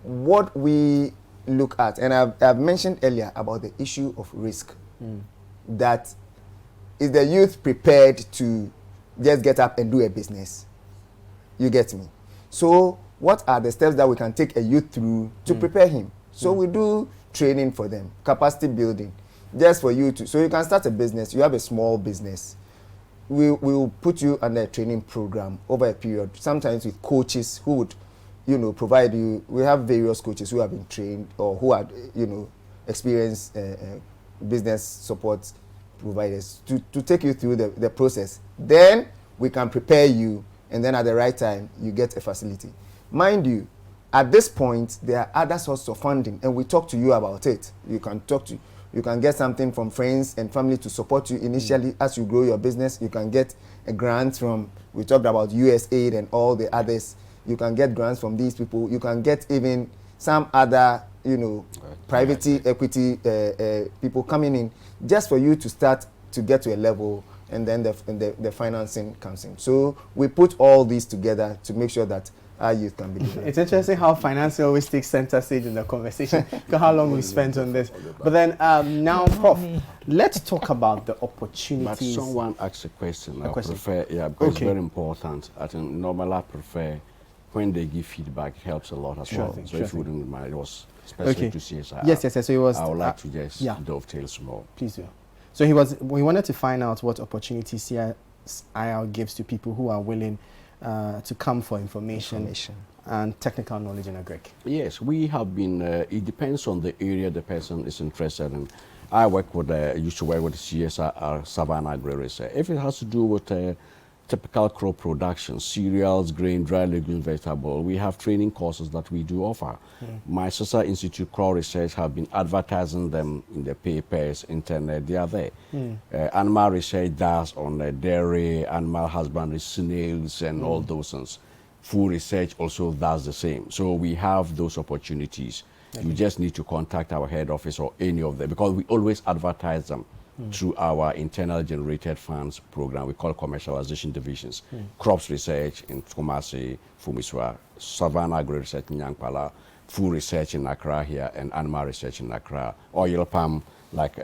What we look at, and I've mentioned earlier about the issue of risk, that is the youth prepared to just get up and do a business? You get me? So what are the steps that we can take a youth through to prepare him? So we do training for them, capacity building, just for you to, so you can start a business, you have a small business. We will put you under a training program over a period, sometimes with coaches who would, provide you. We have various coaches who have been trained or who are, experienced business support providers to take you through the process. Then we can prepare you, and then at the right time, you get a facility. Mind you, at this point, there are other sources of funding, and we talk to you about it. You can get something from friends and family to support you initially as you grow your business. You can get a grant from, we talked about USAID and all the others. You can get grants from these people. You can get even some other, private equity people coming in just for you to start to get to a level, and then the financing comes in. So we put all these together to make sure that our youth can be developed. It's interesting how finance always takes center stage in the conversation. Look at how long we spent on this. But then now, Prof, let's talk about the opportunities. But someone asked a question. I prefer, because it's very important. I think normally I prefer when they give feedback, it helps a lot as well. So if you wouldn't mind, it was specific to CSIR. Yes. So it was. I would like to just dovetail small. Please do. So we wanted to find out what opportunities CSIR gives to people who are willing to come for information and technical knowledge in agric. Yes, we have been, it depends on the area the person is interested in. I used to work with the CSIR Savannah Agri Research. If it has to do with typical crop production, cereals, grain, dry legumes, vegetable, we have training courses that we do offer. My sister institute, Crop Research, have been advertising them in the papers, internet, they are there. Animal research does on dairy, animal husbandry, snails, and all those things. Food research also does the same. So we have those opportunities. You just need to contact our head office or any of them, because we always advertise them through our internal generated funds program we call commercialization divisions. Crops research in Kumasi, Fumiswa, Savannah Agri Research in Nyankpala, food research in Accra here, and animal research in Accra. Oil palm, like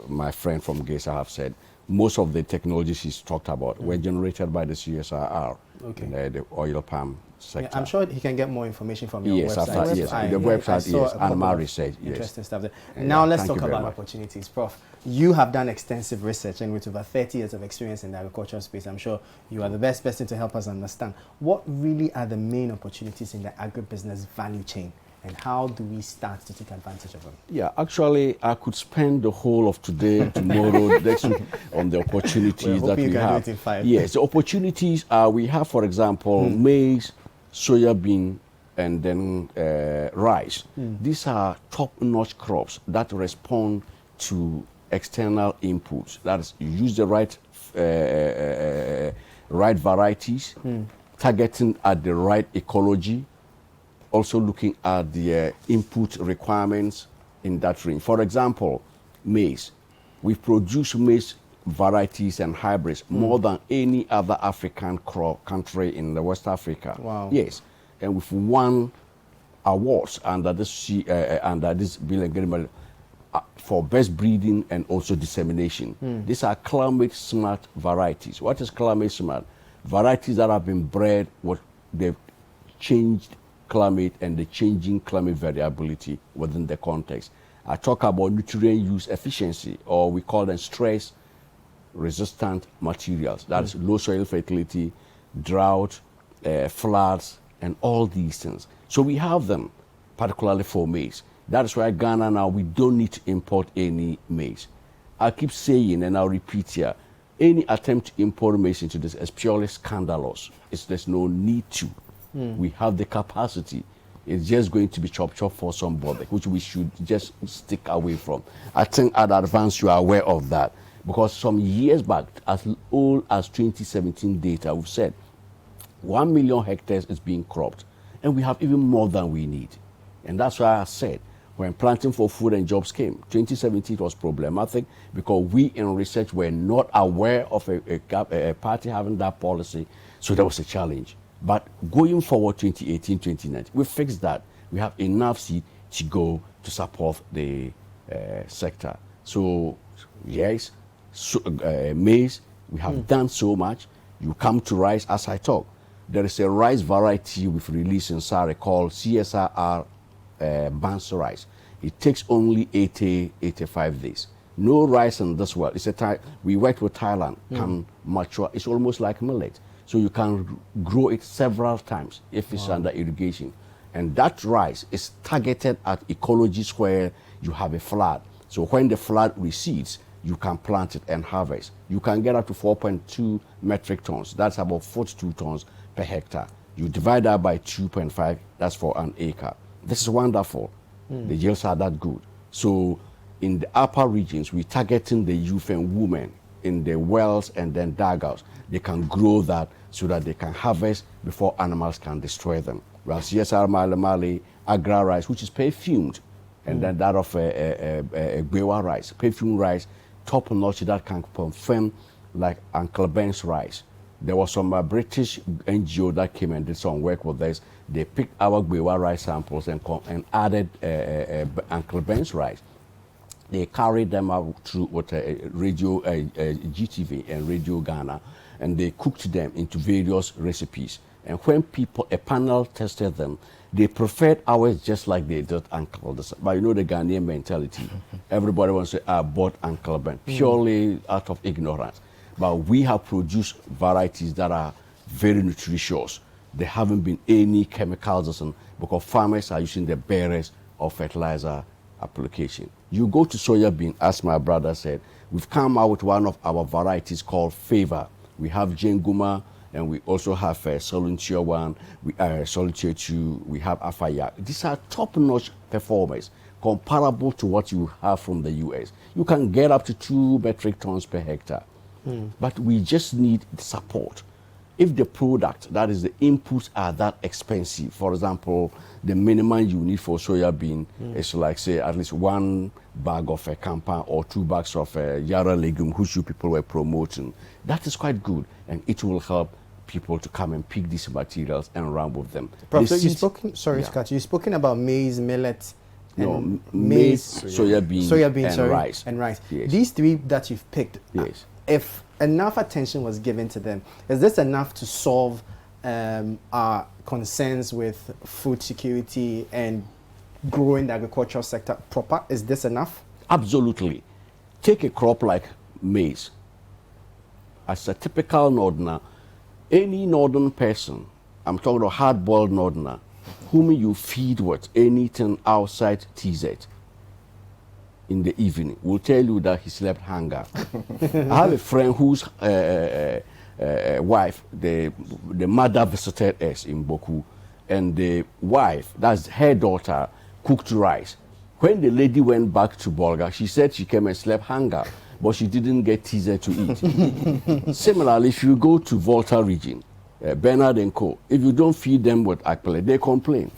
my friend from Gesa have said, most of the technologies he's talked about were generated by the CSIR in the oil palm sector. I'm sure he can get more information from your website. The website is animal research. Interesting stuff there. Now let's talk about opportunities. Prof, you have done extensive research, and with over 30 years of experience in the agricultural space, I'm sure you are the best person to help us understand what really are the main opportunities in the agribusiness value chain and how do we start to take advantage of them? Yeah, actually, I could spend the whole of today, tomorrow, next week on the opportunities that we have. Do it in 5. Yes, the opportunities we have, for example, maize, soya bean, and then rice. These are top-notch crops that respond to external inputs. That is, you use the right right varieties, targeting at the right ecology, also looking at the input requirements in that range. For example, maize. We produce maize varieties and hybrids more than any other African country in the West Africa. Wow. Yes, and we've won awards under this bill and agreement for best breeding and also dissemination. These are climate smart varieties. What is climate smart? Varieties that have been bred, they've changed climate and the changing climate variability within the context. I talk about nutrient use efficiency, or we call them stress resistant materials. That's low soil fertility, drought, floods, and all these things. So we have them, particularly for maize. That is why Ghana now, we don't need to import any maize. I keep saying, and I'll repeat here, any attempt to import maize into this is purely scandalous. There's no need to. We have the capacity. It's just going to be chop for somebody, which we should just stick away from. I think at advance you are aware of that, because some years back, as old as 2017 data, we've said 1 million hectares is being cropped, and we have even more than we need. And that's why I said, when Planting for Food and Jobs came, 2017 was problematic because we in research were not aware of a party having that policy, so there was a challenge. But going forward, 2018, 2019, we fixed that. We have enough seed to go to support the sector. So, yes, maize, we have done so much. You come to rice, as I talk. There is a rice variety we've released in SARE called CSRR Bansu rice. It takes only 85 days. No rice in this world. We worked with Thailand, can mature. It's almost like millet. So you can grow it several times if it's under irrigation. And that rice is targeted at ecologies where you have a flood. So when the flood recedes, you can plant it and harvest. You can get up to 4.2 metric tons. That's about 42 tons per hectare. You divide that by 2.5, that's for an acre. This is wonderful. The yields are that good. So in the upper regions, we're targeting the youth and women in the wells and then dugouts. They can grow that so that they can harvest before animals can destroy them. Well, CSR Mali, Agra rice, which is perfumed, and then that of Gbewa rice, perfumed rice, top notch, that can confirm like Uncle Ben's rice. There was some British NGO that came and did some work with this. They picked our Gbewa rice samples and added Uncle Ben's rice. They carried them out through radio GTV and Radio Ghana, and they cooked them into various recipes. And when a panel tested them, they preferred ours just like they did Uncle Ben. But you know the Ghanaian mentality. Everybody wants to say, I bought Uncle Ben, purely out of ignorance. But we have produced varieties that are very nutritious. There haven't been any chemicals, because farmers are using the barest of fertilizer application. You go to soya bean, as my brother said, we've come out with one of our varieties called Favor. We have Jenguma, and we also have Soluntia 1, Soluntia 2, we have Afaya. These are top-notch performers, comparable to what you have from the US. You can get up to 2 metric tons per hectare. But we just need support. If the product, that is the inputs, are that expensive, for example, the minimum you need for soya bean is like, say, at least 1 bag of a campa or 2 bags of a yara legume, which you people were promoting. That is quite good, and it will help people to come and pick these materials and run with them. Prof, so you've spoken about maize, millet, maize, soya bean, and rice. Yes. These 3 that you've picked, if enough attention was given to them, is this enough to solve our concerns with food security and growing the agricultural sector proper? Is this enough? Absolutely. Take a crop like maize. As a typical northerner, any northern person, I'm talking about hard-boiled northerner, whom you feed with anything outside TZ in the evening will tell you that he slept hunger. I have a friend whose wife, the mother visited us in Boku, and the wife, that's her daughter, cooked rice. When the lady went back to Bolga, she said she came and slept hunger, but she didn't get TZ to eat. Similarly, if you go to Volta region, Bernard and Co., if you don't feed them with akpele, they complain.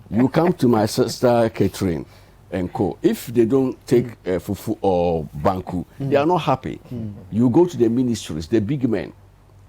You come to my sister Catherine and Co., if they don't take fufu or banku, they are not happy. You go to the ministries, the big men,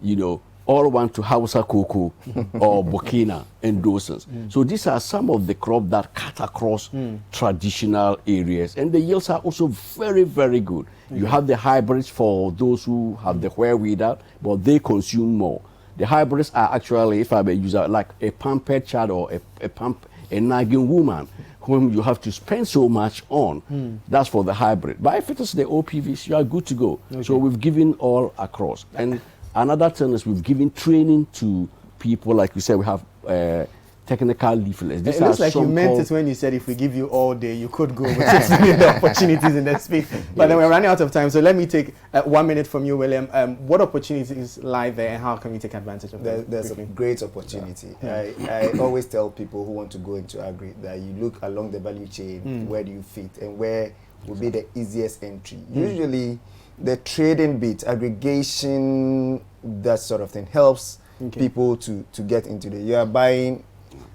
you know, all want to Hausa Cocoa or Burkina and those things. So these are some of the crops that cut across traditional areas, and the yields are also very, very good. You have the hybrids for those who have the wherewithal, but they consume more. The hybrids are actually, if I may use it, like a pampered child or a nagging woman whom you have to spend so much on. That's for the hybrid. But if it is the OPVs, you are good to go. So we've given all across. And another thing is we've given training to people, like you said, we have technical leaflets. It looks like you meant it when you said if we give you all day, you could go with the opportunities in that space. But then we're running out of time, so let me take 1 minute from you, William. What opportunities lie there, and how can we take advantage of them? There's a great opportunity. I always tell people who want to go into agri that you look along the value chain, where do you fit, and where will be the easiest entry. Usually, the trading bit, aggregation, that sort of thing, helps people to get into the. You are buying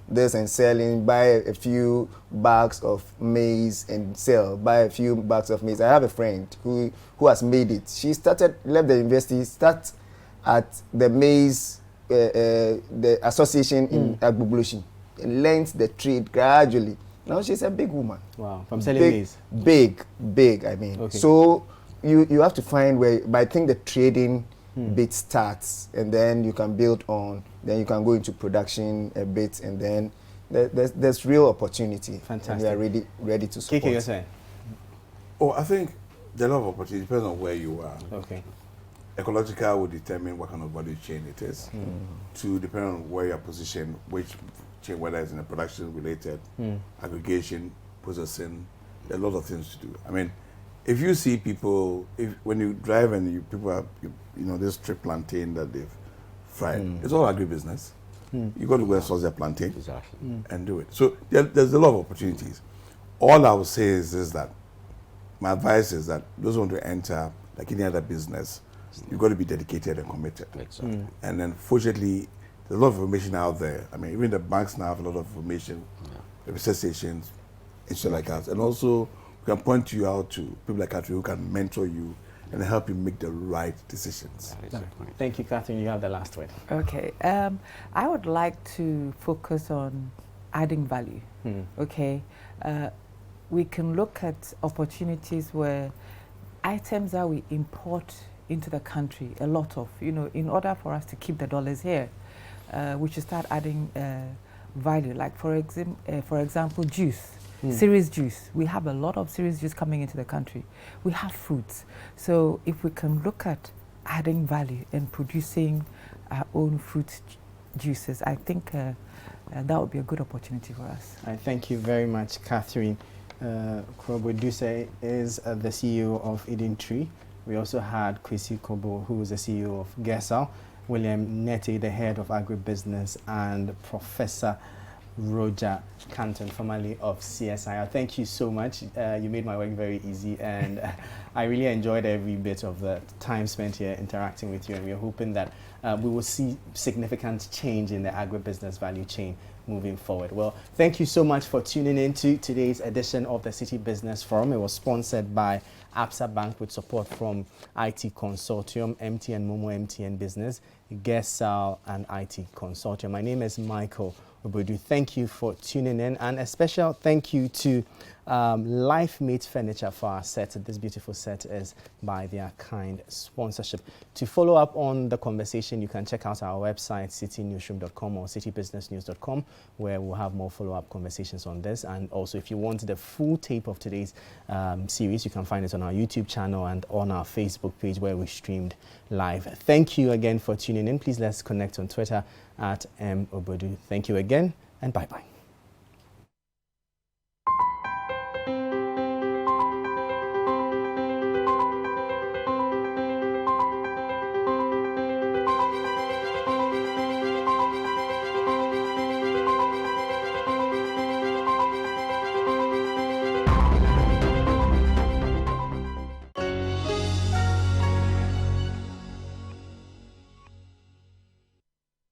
this and selling, buy a few bags of maize and sell, buy a few bags of maize. I have a friend who has made it. She left the university, start at the maize, the association in agribusiness, and learned the trade gradually. Now she's a big woman. Wow, from selling maize? Big, I mean. So you have to find where, but I think the trading bit starts, and then you can build on, then you can go into production a bit, and then there's real opportunity. Fantastic. And we are ready to support. Kiki, you're saying? Oh, I think the lot of opportunity depends on where you are. Okay. Ecological will determine what kind of value chain it is. To depend on where you're positioned, which chain, whether it's in a production related, aggregation, processing, there are a lot of things to do. I mean, if you see people, when you drive and people have, this strip plantain that they've fried, it's all agribusiness. You got to go and source their plantain and do it. So there's a lot of opportunities. All I would say is that my advice is that those who want to enter, like any other business, you've got to be dedicated and committed. And then fortunately, there's a lot of information out there. I mean, even the banks now have a lot of information, the research stations, and stuff like that. And also, we can point you out to people like Catherine who can mentor you and help you make the right decisions. Thank you, Catherine. You have the last word. Okay. I would like to focus on adding value. Okay. We can look at opportunities where items that we import into the country, a lot of, in order for us to keep the dollars here, we should start adding value. Like, for example, juice. Cereals juice. We have a lot of cereals juice coming into the country. We have fruits. So if we can look at adding value and producing our own fruit juices, I think that would be a good opportunity for us. I thank you very much, Catherine. Krobo Duse is the CEO of Eden Tree. We also had Kwesi Kobo, who is the CEO of Gesal, William Nete, the head of agribusiness, and Professor Roger Canton, formerly of CSIR. Thank you so much. You made my work very easy, and I really enjoyed every bit of the time spent here interacting with you, and we're hoping that we will see significant change in the agribusiness value chain moving forward. Well, thank you so much for tuning in to today's edition of the Citi Business Forum. It was sponsored by Absa Bank with support from IT Consortium, MTN Momo MTN Business, Gesal, and IT Consortium. My name is Michael Obodu. Thank you for tuning in, and a special thank you to Life Mate Furniture for our set. This beautiful set is by their kind sponsorship. To follow up on the conversation, you can check out our website, citynewsroom.com or citybusinessnews.com, where we'll have more follow-up conversations on this. And also, if you want the full tape of today's series, you can find it on our YouTube channel and on our Facebook page, where we streamed live. Thank you again for tuning in. Please let's connect on Twitter at @mobodu. Thank you again, and bye-bye.